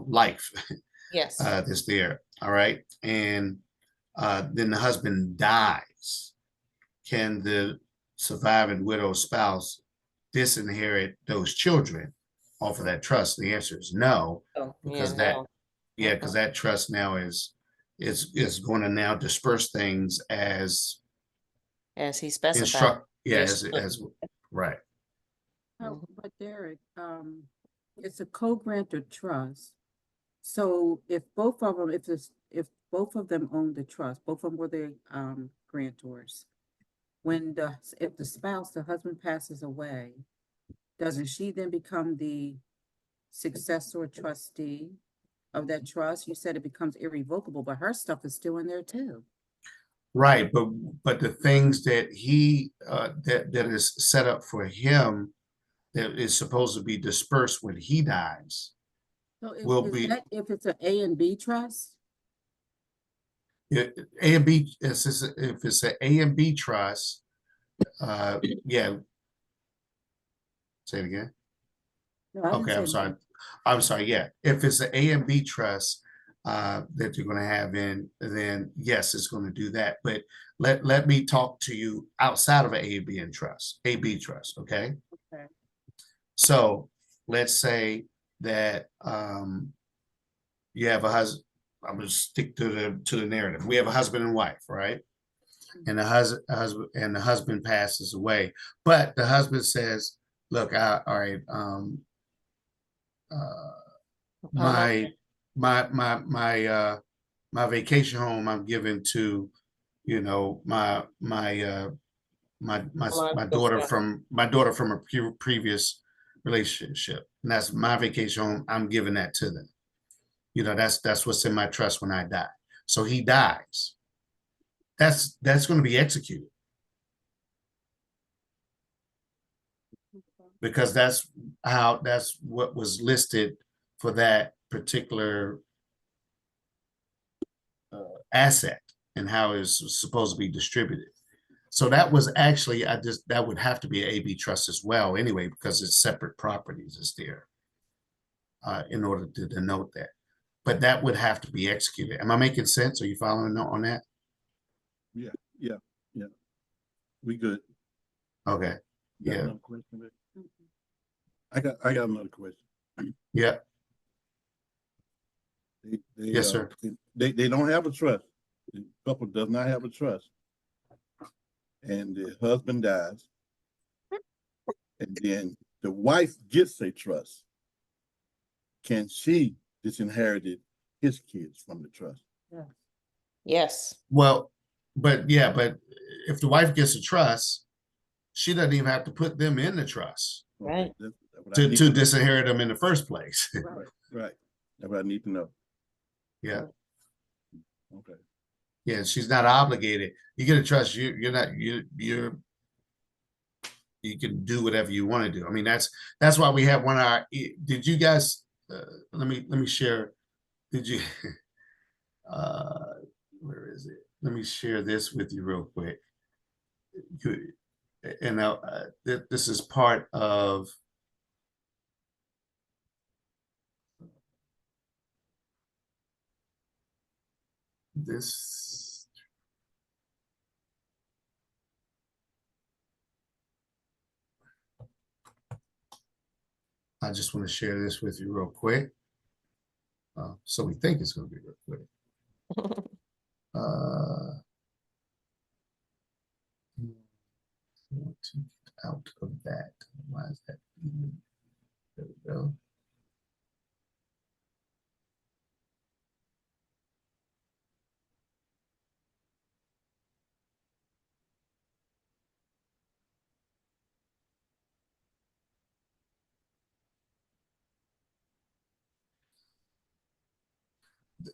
life. Yes. That's there. All right. And then the husband dies. Can the surviving widow spouse disinherit those children off of that trust? The answer is no, because because that trust now is going to now disperse things as he specified. As right. Oh, but Derek, it's a co-grantor trust. So if both of them own the trust, both of them were the grantors. If the husband passes away, doesn't she then become the successor trustee of that trust? You said it becomes irrevocable, but her stuff is still in there too. Right, but the things that he that is set up for him that is supposed to be dispersed when he dies. So if it's an A and B trust? A and B, if it's an A and B trust, yeah. Say it again. No, okay, I'm sorry. Yeah, if it's an A and B trust, that you're going to have in, then yes, it's going to do that. But let me talk to you outside of an AB trust, okay? Okay. So let's say that you have a husband. I'm going to stick to the narrative. We have a husband and wife, right? And the husband passes away, but the husband says, "Look, all right, my vacation home I'm giving to, you know, my daughter from a previous relationship, and that's my vacation home. I'm giving that to them. You know, that's what's in my trust when I die. So he dies. That's going to be executed because that's what was listed for that particular asset and how it's supposed to be distributed. So that was actually, that would have to be an AB trust as well anyway, because it's separate properties is there in order to denote that. But that would have to be executed. Am I making sense? Are you following on that? Yeah. We good. Okay. You got Yeah. another question, Rick? I got another question. Yeah. They, Yes, sir. They don't have a trust. The couple does not have a trust. And the husband dies. And then the wife gets a trust. Can she disinherit his kids from the trust? Yes. Well, but if the wife gets a trust, she doesn't even have to put them in the trust Right. To to disinherit them in the first place. Right. That's what I need to know. Yeah. Okay. Yeah, she's not obligated. You get a trust, you can do whatever you want to do. I mean, that's why we have one of our, did you guys, let me share, did you, where is it? Let me share this with you real quick. And this is part of this. I just want to share this with you real quick. So we think it's going to be real quick. Want to get out of that. Why is that? There we go.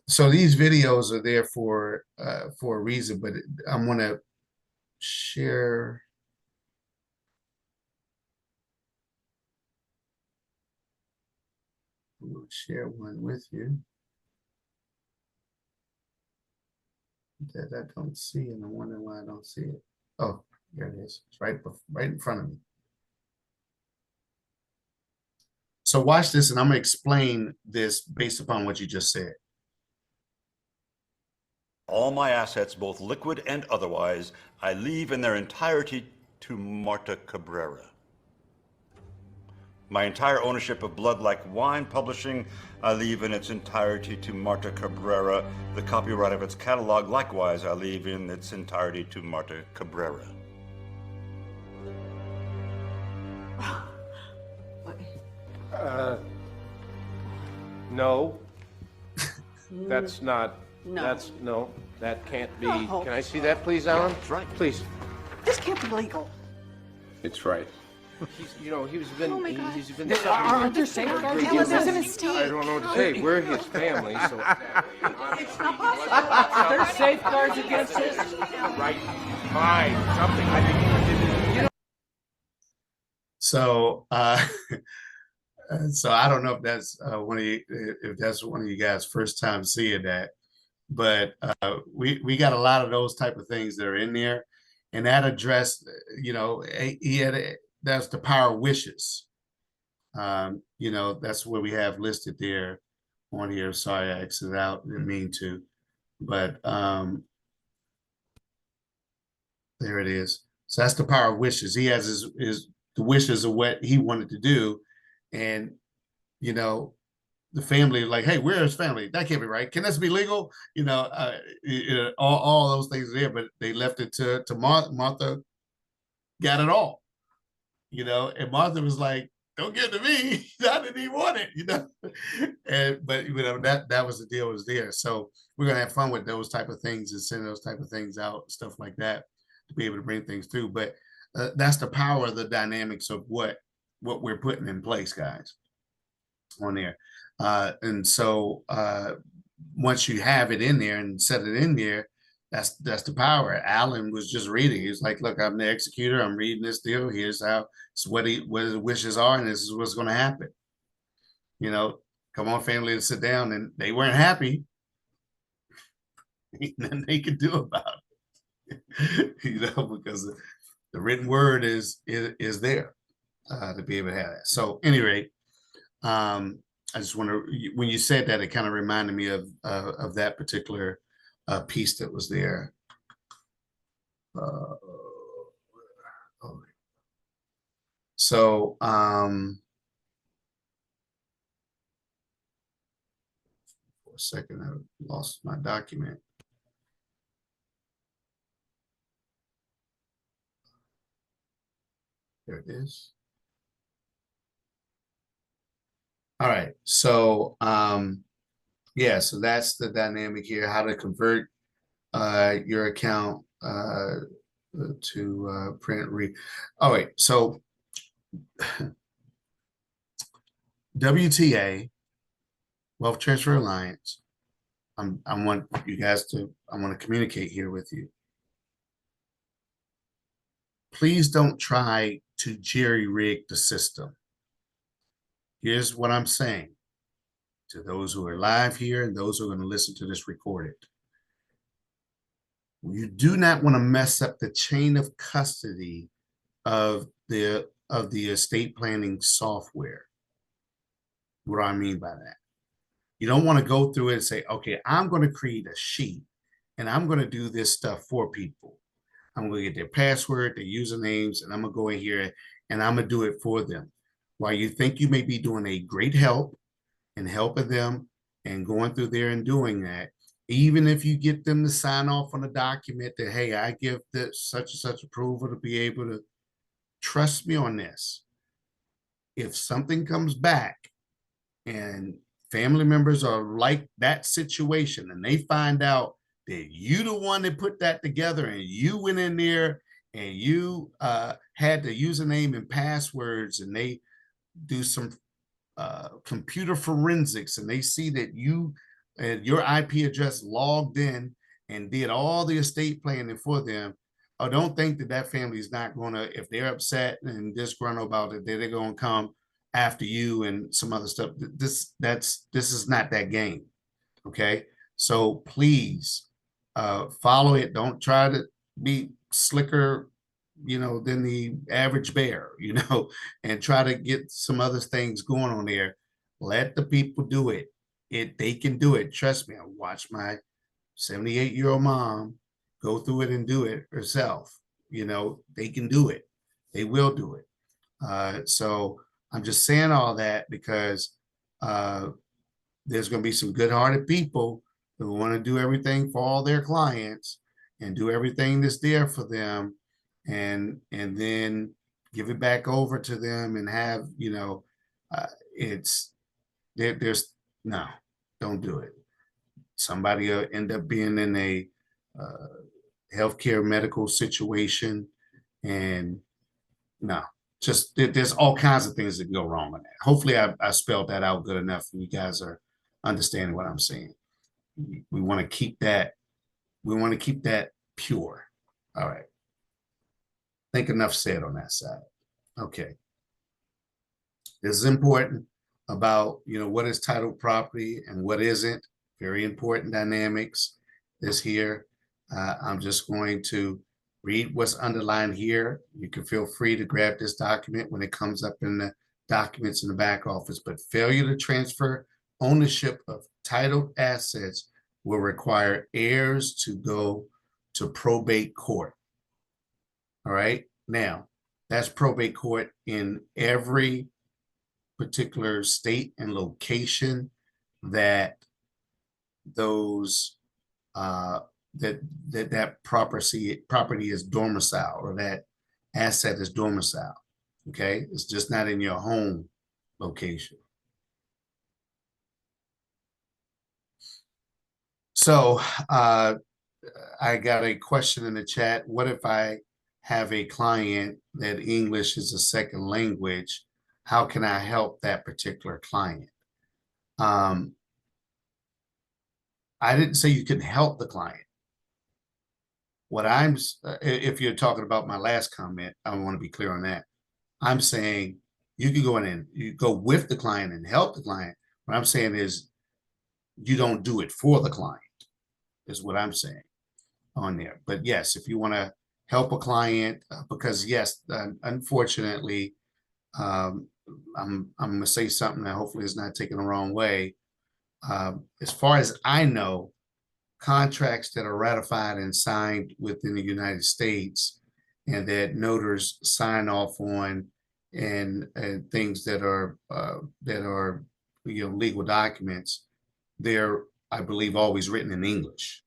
So these videos are there for a reason, but I'm going to share. We'll share one with you that I don't see, and I wonder why I don't see it. Oh, there it is. It's right in front of me. So watch this, and I'm going to explain this based upon what you just said. All my assets, both liquid and otherwise, I leave in their entirety to Marta Cabrera. My entire ownership of Blood Like Wine Publishing, I leave in its entirety to Marta Cabrera. The copyright of its catalog, likewise, I leave in its entirety to Marta Cabrera. No. That's not. No. That can't be. No. Can I see that, please, Alan? That's right. Please. This can't be legal. It's right. He's been. Oh my God. He's been. Aren't there safeguards? There's an estate. I don't know what to say. We're his family, so. It's not possible. There's safeguards against this. Right. Fine. Something. I think. So, so I don't know if that's one of you guys' first time seeing that, but we got a lot of those type of things that are in there, and that addressed, that's the power of wishes. That's what we have listed there on here. Sorry, I exited out. Didn't mean to, but there it is. So that's the power of wishes. He has his the wishes of what he wanted to do, and you know, the family like, hey, where's family? That can't be right. Can this be legal? All those things there, but they left it to Martha. Martha got it all, and Martha was like, don't give it to me. I didn't even want it, but that was the deal was there. So we're gonna have fun with those type of things and send those type of things out, stuff like that, to be able to bring things through. But that's the power of the dynamics of what we're putting in place, guys, on there. And so once you have it in there and set it in there, that's the power. Alan was just reading. He's like, look, I'm the executor. I'm reading this deal. Here's how it's what his wishes are, and this is what's going to happen. Come on, family, to sit down. And they weren't happy. Nothing they could do about it. Because the written word is there to be able to have that. So, at any rate, I just want to, when you said that, it kind of reminded me of that particular piece that was there. So, for a second, I lost my document. There it is. All right, so yeah, so that's the dynamic here, how to convert your account to print read. All right, so WTA, Wealth Transfer Alliance, I want you guys to, I want to communicate here with you. Please don't try to jerry-rig the system. Here's what I'm saying to those who are live here and those who are going to listen to this recorded. You do not want to mess up the chain of custody of the estate planning software. What do I mean by that? You don't want to go through it and say, okay, I'm going to create a sheet and I'm going to do this stuff for people. I'm going to get their password, their usernames, and I'm going to go in here and I'm going to do it for them. While you think you may be doing a great help and helping them and going through there and doing that, even if you get them to sign off on a document that, hey, I give this such and such approval to be able to trust me on this. If something comes back and family members are like that situation and they find out that you the one that put that together and you went in there and you had the username and passwords and they do some computer forensics and they see that you and your IP address logged in and did all the estate planning for them, I don't think that family is not going to, if they're upset and disgruntled about it, they're going to come after you and some other stuff. This is not that game. Okay. So please follow it. Don't try to be slicker, than the average bear, and try to get some other things going on there. Let the people do it. They can do it. Trust me. I watched my 78-year-old mom go through it and do it herself. They can do it. They will do it. So I'm just saying all that because there's going to be some good-hearted people who want to do everything for all their clients and do everything that's there for them, and then give it back over to them and have there's no, don't do it. Somebody will end up being in a healthcare medical situation, and no, just there's all kinds of things that go wrong with that. Hopefully I spelled that out good enough and you guys are understanding what I'm saying. We want to keep that pure. All right. I think enough said on that side. Okay. This is important about, what is titled property and what isn't. Very important dynamics is here. I'm just going to read what's underlined here. You can feel free to grab this document when it comes up in the documents in the back office, but failure to transfer ownership of titled assets will require heirs to go to probate court. All right. Now, that's probate court in every particular state and location that those that property is domicile, or that asset is domicile. Okay, it's just not in your home location. So I got a question in the chat. What if I have a client that English is a second language? How can I help that particular client? I didn't say you can help the client. What I'm, if you're talking about my last comment, I want to be clear on that. I'm saying you can go in and you go with the client and help the client. What I'm saying is you don't do it for the client, is what I'm saying on there. But yes, if you want to help a client, because yes, unfortunately, I'm going to say something that hopefully is not taken the wrong way. As far as I know, contracts that are ratified and signed within the United States and that notaries sign off on, and things that are legal documents, they're, I believe, always written in English.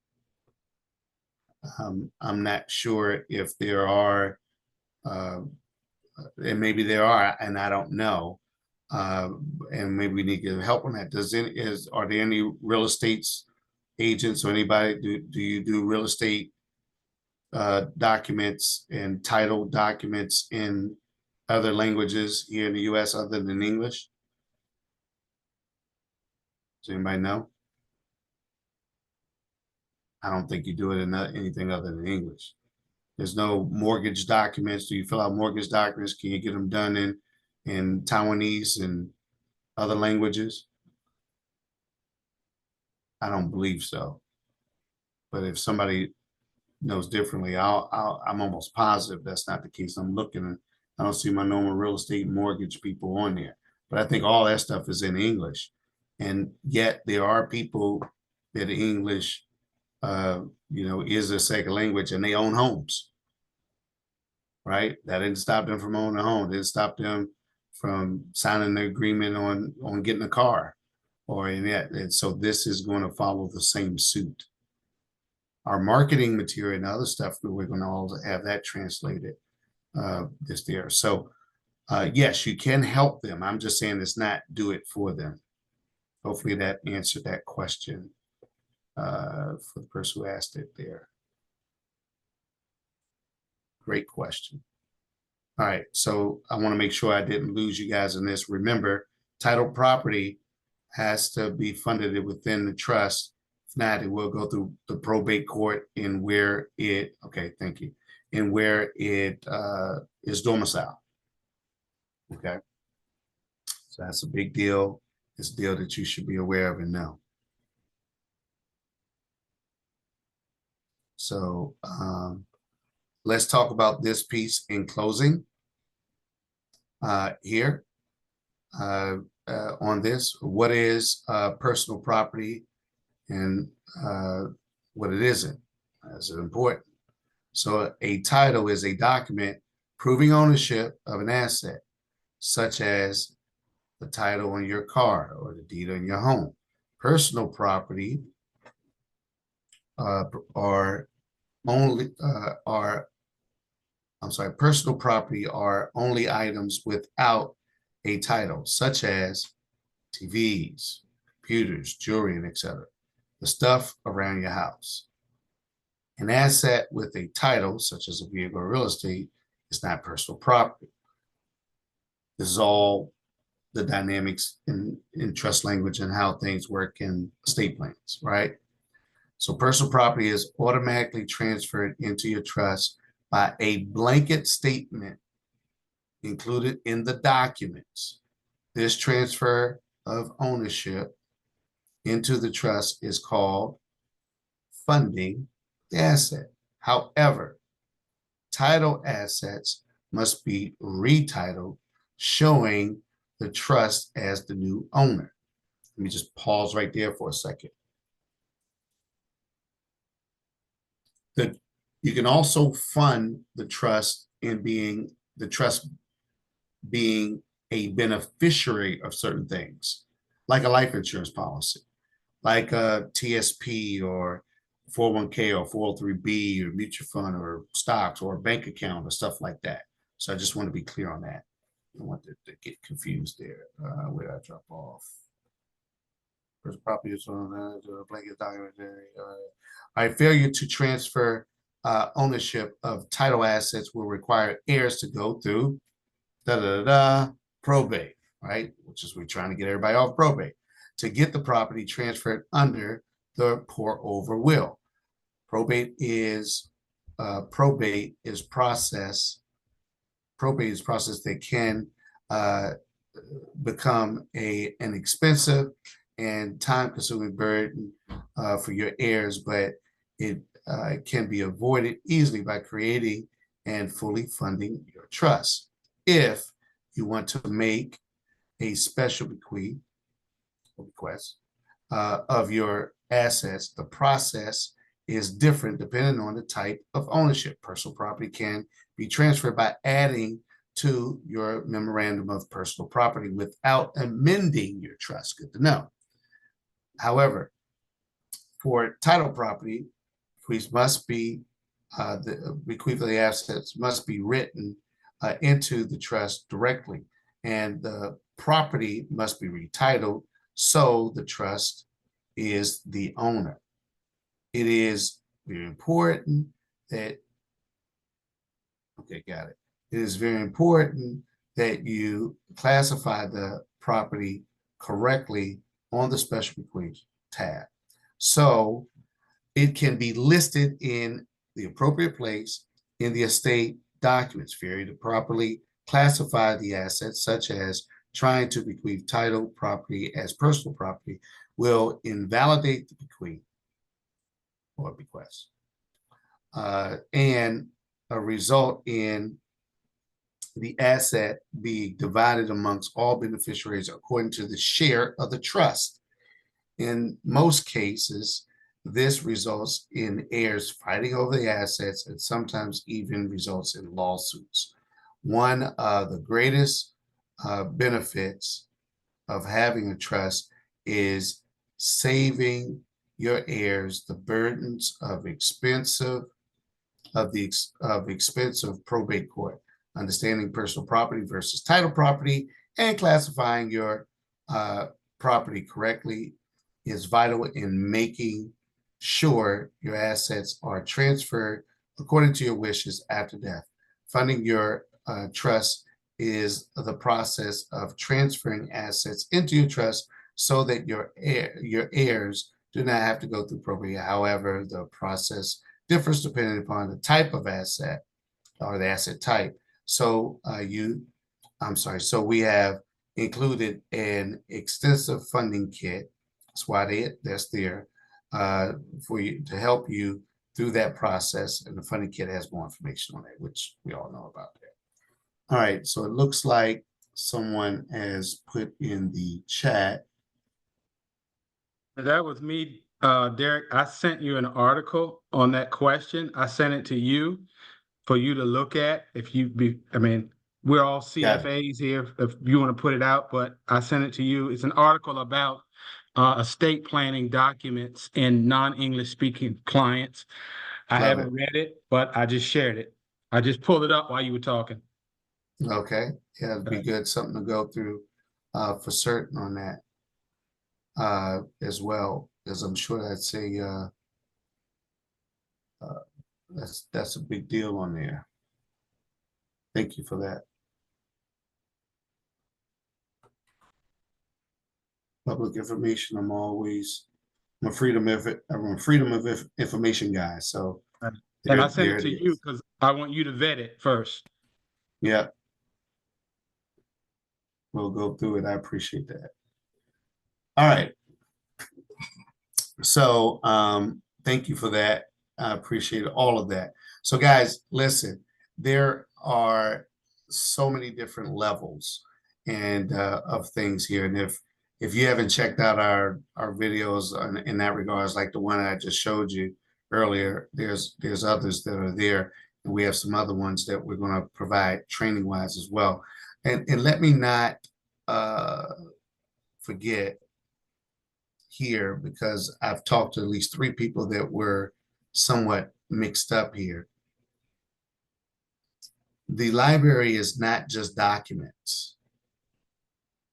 I'm not sure if there are, and maybe there are, and I don't know. And maybe we need to help on that. Are there any real estate agents or anybody? Do you do real estate documents and title documents in other languages here in the U.S. other than English? Does anybody know? I don't think you do it in anything other than English. There's no mortgage documents. Do you fill out mortgage documents? Can you get them done in Taiwanese and other languages? I don't believe so. But if somebody knows differently, I'm almost positive that's not the case. I'm looking and I don't see my normal real estate mortgage people on there. But I think all that stuff is in English. And yet there are people that English is a second language and they own homes. Right? That didn't stop them from owning a home. It didn't stop them from signing the agreement on getting a car or in that. And so this is going to follow the same suit. Our marketing material and other stuff, we're going to all have that translated this there. So yes, you can help them. I'm just saying it's not do it for them. Hopefully that answered that question for the person who asked it there. Great question. All right, so I want to make sure I didn't lose you guys in this. Remember, title property has to be funded within the trust. If not, it will go through the probate court in where it, okay, thank you, in where it is domiciled. Okay, so that's a big deal. It's a deal that you should be aware of and know. So let's talk about this piece in closing here on this. What is personal property and what it isn't? That's important. So a title is a document proving ownership of an asset, such as the title on your car or the deed on your home. Personal property personal property are only items without a title, such as TVs, computers, jewelry, and etc. The stuff around your house. An asset with a title, such as a vehicle or real estate, is not personal property. This is all the dynamics in trust language and how things work in estate plans, right? So personal property is automatically transferred into your trust by a blanket statement included in the documents. This transfer of ownership into the trust is called funding the asset. However, title assets must be retitled, showing the trust as the new owner. Let me just pause right there for a second. You can also fund the trust in being being a beneficiary of certain things, like a life insurance policy, like a TSP or 401k or 403b or mutual fund or stocks or a bank account or stuff like that. So I just want to be clear on that. I don't want to get confused there. Where did I drop off? First property is on blanket document. All right, failure to transfer ownership of title assets will require heirs to go through probate, right? Which is we're trying to get everybody off probate to get the property transferred under the pour over will. Probate is process that can become an expensive and time-consuming burden for your heirs, but it can be avoided easily by creating and fully funding your trust. If you want to make a special request of your assets, the process is different depending on the type of ownership. Personal property can be transferred by adding to your memorandum of personal property without amending your trust. Good to know. However, for title property, the bequeath of the assets must be written into the trust directly, and the property must be retitled so the trust is the owner. It is very important that, okay, got it. It is very important that you classify the property correctly on the special bequeath tab, so it can be listed in the appropriate place in the estate documents. Failure to properly classify the assets, such as trying to bequeath title property as personal property, will invalidate the bequeath or bequest and result in the asset being divided amongst all beneficiaries according to the share of the trust. In most cases, this results in heirs fighting over the assets and sometimes even results in lawsuits. One of the greatest benefits of having a trust is saving your heirs the burdens of expensive probate court, understanding personal property versus title property, and classifying your property correctly is vital in making sure your assets are transferred according to your wishes after death. Funding your trust is the process of transferring assets into your trust so that your heirs do not have to go through probate. However, the process differs depending upon the type of asset or the asset type. So we have included an extensive funding kit. That's why that's there for you to help you through that process. And the funding kit has more information on it, which we all know about that. All right, so it looks like someone has put in the chat. That was me, Derek. I sent you an article on that question. I sent it to you for you to look at. We're all CFAs here if you want to put it out, but I sent it to you. It's an article about estate planning documents in non-English speaking clients. I haven't read it, but I just shared it. I just pulled it up while you were talking. Okay, yeah, it'd be good, something to go through for certain on that as well, as I'm sure that's a big deal on there. Thank you for that. Public information, I'm a freedom of information guy. So, and I sent it to you because I want you to vet it first. Yeah. We'll go through it. I appreciate that. All right. So thank you for that. I appreciate all of that. So guys, listen, there are so many different levels and of things here. And if if you haven't checked out our videos in that regards, like the one I just showed you earlier, there's others that are there, and we have some other ones that we're going to provide training wise as well. And let me not forget here, because I've talked to at least 3 people that were somewhat mixed up here. The library is not just documents.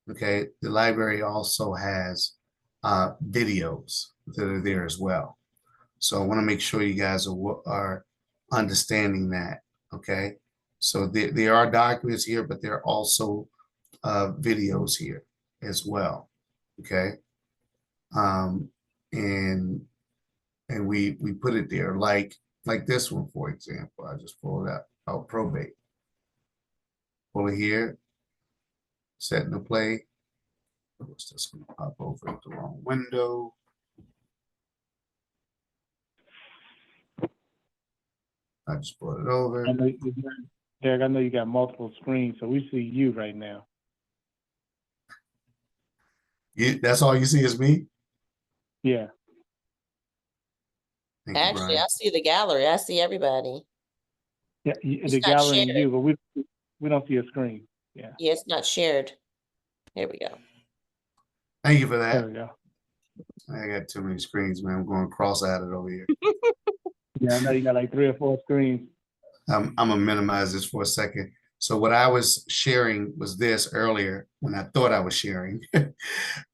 Okay, the library also has videos that are there as well. So I want to make sure you guys are understanding that. Okay, so there are documents here, but there are also videos here as well. Okay, and we put it there, like this one, for example. I just pulled it up. Oh, probate. Pull it here. Set into play. What's this going to pop over at the wrong window? I just brought it over. Derek, I know you got multiple screens, so we see you right now. That's all you see is me? Yeah. Thank you, Actually, Brian. I see the gallery. I see everybody. Yeah, It's the not gallery and shared. you, but we don't see a screen. Yeah. Yeah, it's not shared. Here we go. Thank you for that. There we go. I got too many screens, man. I'm going cross-eyed over here. Yeah, I know you got like 3 or 4 screens. I'm gonna minimize this for a second. So what I was sharing was this earlier when I thought I was sharing.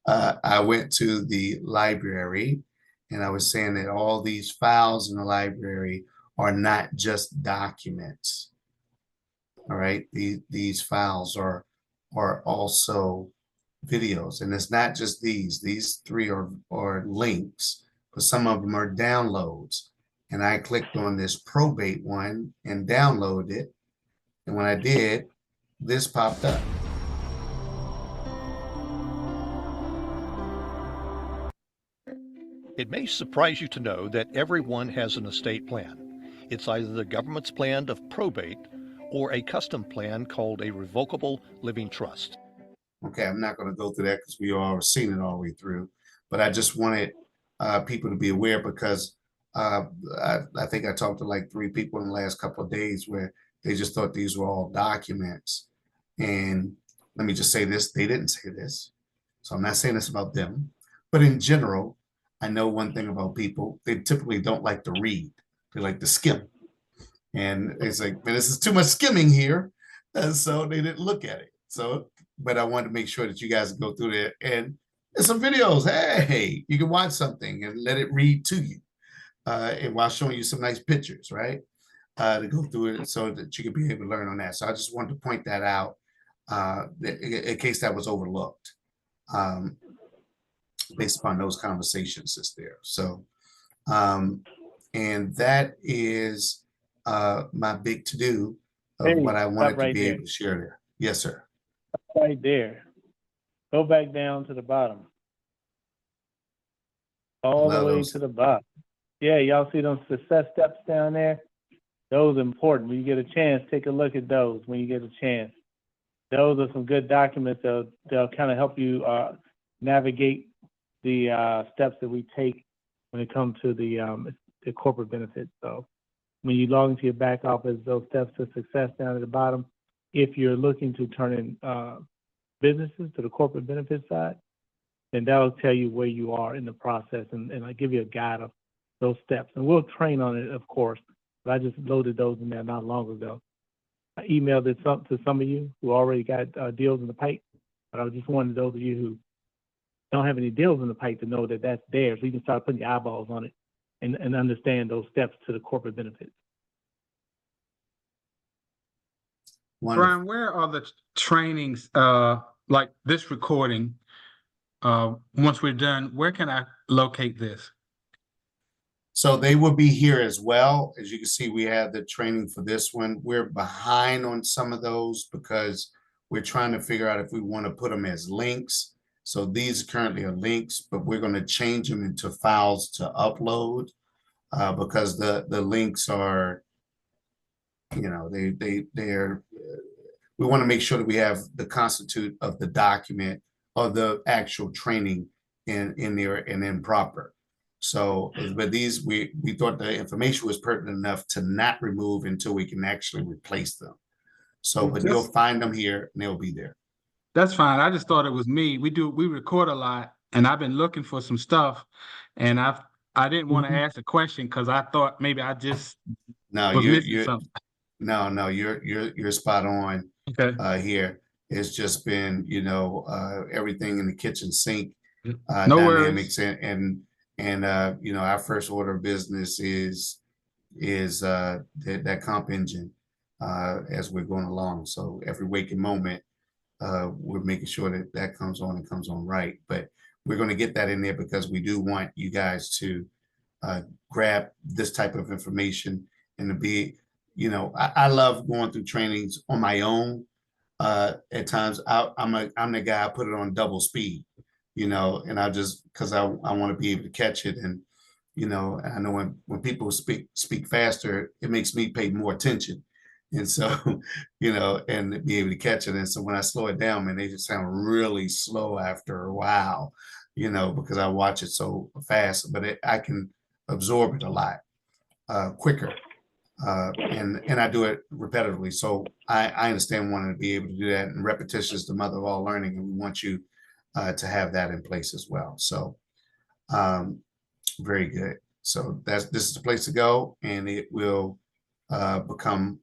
I went to the library and I was saying that all these files in the library are not just documents. All right, these files are also videos, and it's not just these 3 are links, but some of them are downloads. And I clicked on this probate one and downloaded it, and when I did, this popped up. It may surprise you to know that everyone has an estate plan. It's either the government's plan of probate or a custom plan called a revocable living trust. Okay, I'm not going to go through that because we all seen it all the way through, but I just wanted people to be aware, because I think I talked to like 3 people in the last couple of days where they just thought these were all documents. And let me just say this, they didn't say this. So I'm not saying this about them, but in general, I know one thing about people: they typically don't like to read. They like to skim. And it's like, man, this is too much skimming here. And so they didn't look at it. So, but I wanted to make sure that you guys go through there, and there's some videos. Hey, you can watch something and let it read to you. And while showing you some nice pictures, right? To go through it so that you can be able to learn on that. So I just wanted to point that out in case that was overlooked, based upon those conversations that's there. So, and that is my big to-do of what I wanted to be able to share there. Yes, sir. Right there. Go back down to the bottom. All the way to the bottom. Yeah, y'all see those success steps down there? Those are important. When you get a chance, take a look at those when you get a chance. Those are some good documents. They'll kind of help you navigate the steps that we take when it comes to the corporate benefits. So when you log into your back office, those steps to success down at the bottom. If you're looking to turn in businesses to the corporate benefits side, then that'll tell you where you are in the process, and I give you a guide of those steps. And we'll train on it, of course, but I just loaded those in there not long ago. I emailed it to some of you who already got deals in the pipe, but I just wanted those of you who don't have any deals in the pipe to know that that's there, so you can start putting your eyeballs on it and understand those steps to the corporate benefits. Wonderful. Brian, where are the trainings, like this recording? Once we're done, where can I locate this? So they will be here as well. As you can see, we have the training for this one. We're behind on some of those because we're trying to figure out if we want to put them as links. So these currently are links, but we're going to change them into files to upload because the links are, you know, they're we want to make sure that we have the constitute of the document of the actual training in there and improper. So, but these we thought the information was pertinent enough to not remove until we can actually replace them. So, but you'll find them here and they'll be there. That's fine. I just thought it was me. We record a lot, and I've been looking for some stuff, and I didn't want to ask a question because I thought maybe I just was missing something. No, you're spot on. Okay. Here. It's just been, everything in the kitchen sink No dynamics worries. and our first order of business is that comp engine as we're going along. So every waking moment, we're making sure that comes on and comes on right. But we're going to get that in there because we do want you guys to grab this type of information and to be, I love going through trainings on my own. At times I'm the guy, I put it on double speed, and I just, because I want to be able to catch it. And, I know when people speak faster, it makes me pay more attention. And so, and be able to catch it. And so when I slow it down, man, they just sound really slow after a while, because I watch it so fast, but I can absorb it a lot quicker. And I do it repetitively. So I understand wanting to be able to do that, and repetition is the mother of all learning. And we want you to have that in place as well. So very good. So this is the place to go, and it will become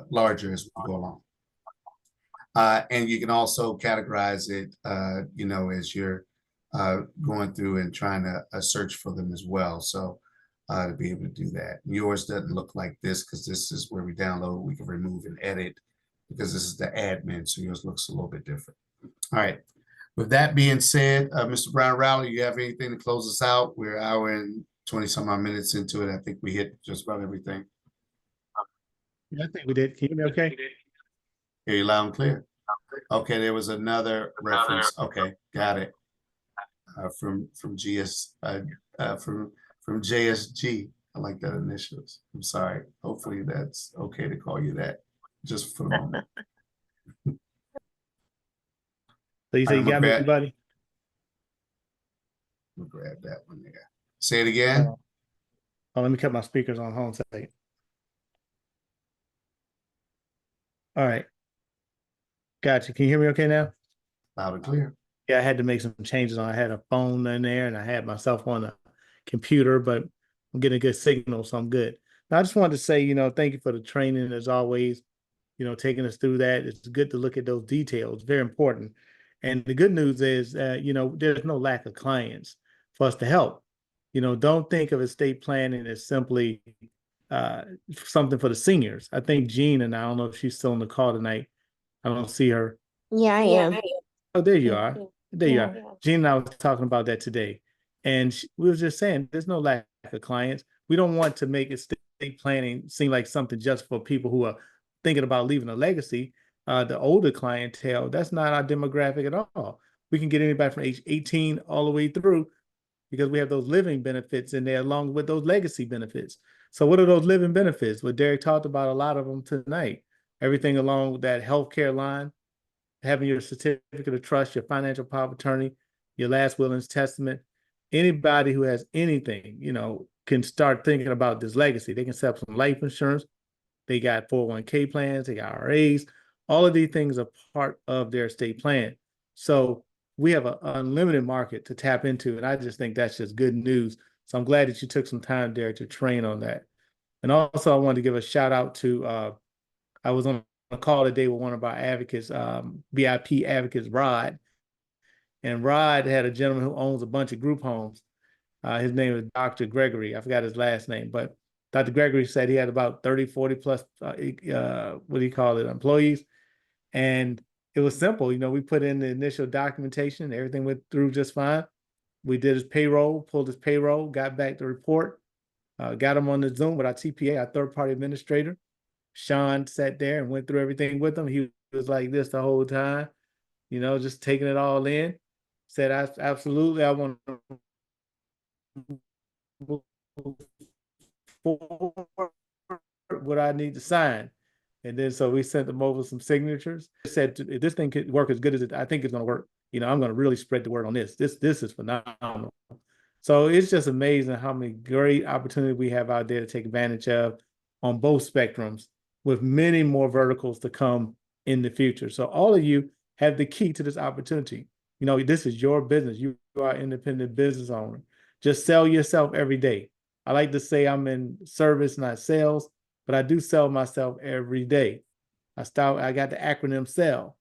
larger as we go along. And you can also categorize it, as you're going through and trying to search for them as well. So to be able to do that. Yours doesn't look like this because this is where we download, we can remove and edit because this is the admin. So yours looks a little bit different. All right. With that being said, Mr. Brown Rowley, you have anything to close us out? We're an hour and 20 some odd minutes into it. I think we hit just about everything. Yeah, I think we did. Can you hear me okay? Hear you loud and clear. Okay, there was another reference. Okay, got it. From GS from JSG. I like that initials. I'm sorry. Hopefully that's okay to call you that just for the moment. So you say you got me, everybody? We'll grab that one there. Say it again. Let me cut my speakers on. Hold on a second. All right. Gotcha. Can you hear me okay now? Loud and clear. Yeah, I had to make some changes on. I had a phone in there and I had myself on a computer, but I'm getting a good signal, so I'm good. Now, I just wanted to say, thank you for the training as always, taking us through that. It's good to look at those details, very important. And the good news is, there's no lack of clients for us to help. Don't think of estate planning as simply something for the seniors. I think Jean, and I don't know if she's still on the call tonight. I don't see her. Yeah, I am. Oh, there you are. There you are. Jean and I was talking about that today. And we were just saying, there's no lack of clients. We don't want to make estate planning seem like something just for people who are thinking about leaving a legacy. The older clientele, that's not our demographic at all. We can get anybody from age 18 all the way through because we have those living benefits in there along with those legacy benefits. So what are those living benefits? Well, Derek talked about a lot of them tonight. Everything along with that healthcare line, having your certificate of trust, your financial power of attorney, your last will and testament. Anybody who has anything, can start thinking about this legacy. They can set up some life insurance. They got 401k plans, they got IRAs. All of these things are part of their estate plan. So we have an unlimited market to tap into. And I just think that's just good news. So I'm glad that you took some time, Derek, to train on that. And also I wanted to give a shout out to, I was on a call today with one of our advocates, VIP advocates, Rod. And Rod had a gentleman who owns a bunch of group homes. His name is Dr. Gregory. I forgot his last name, but Dr. Gregory said he had about 30, 40 plus, employees. And it was simple. We put in the initial documentation, everything went through just fine. We did his payroll, pulled his payroll, got back the report, got him on the Zoom with our CPA, our third-party administrator. Sean sat there and went through everything with him. He was like this the whole time, just taking it all in. Said, absolutely, I want to move forward. What I need to sign. And then so we sent them over some signatures. Said if this thing could work as good as I think it's going to work, I'm going to really spread the word on this. This is phenomenal. So it's just amazing how many great opportunities we have out there to take advantage of on both spectrums, with many more verticals to come in the future. So all of you have the key to this opportunity. This is your business. You are an independent business owner. Just sell yourself every day. I like to say I'm in service, not sales, but I do sell myself every day. I got the acronym SELL.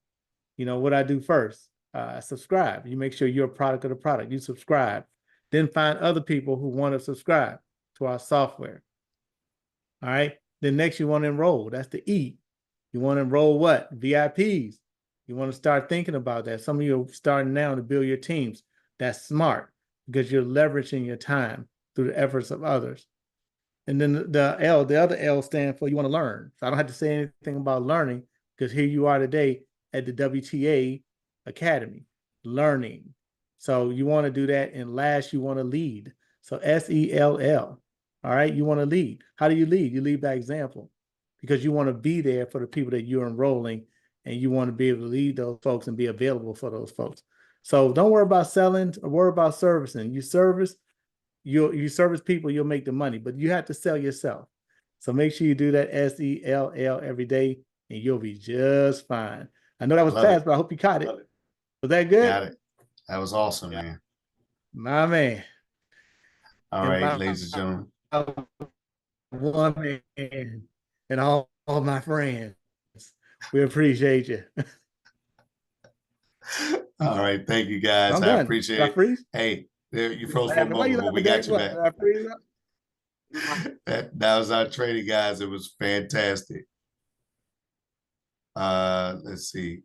What I do first, I subscribe. You make sure you're a product of the product. You subscribe. Then find other people who want to subscribe to our software. All right. Then next you want to enroll. That's the E. You want to enroll what? VIPs. You want to start thinking about that. Some of you are starting now to build your teams. That's smart because you're leveraging your time through the efforts of others. And then the other L stands for you want to learn. So I don't have to say anything about learning because here you are today at the WTA Academy, learning. So you want to do that. And last, you want to lead. So SELL. All right. You want to lead. How do you lead? You lead by example because you want to be there for the people that you're enrolling, and you want to be able to lead those folks and be available for those folks. So don't worry about selling or worry about servicing. You service people, you'll make the money, but you have to sell yourself. So make sure you do that SELL every day and you'll be just fine. I know that was fast, but I hope you caught it. Was that good? Got it. That was awesome, man. My man. All right, ladies and gentlemen. Woman and all my friends. We appreciate you. All right. Thank you, guys. I appreciate it. Freeze? Hey, you froze for a moment, but we got you back. That was our training, guys. It was fantastic. Let's see.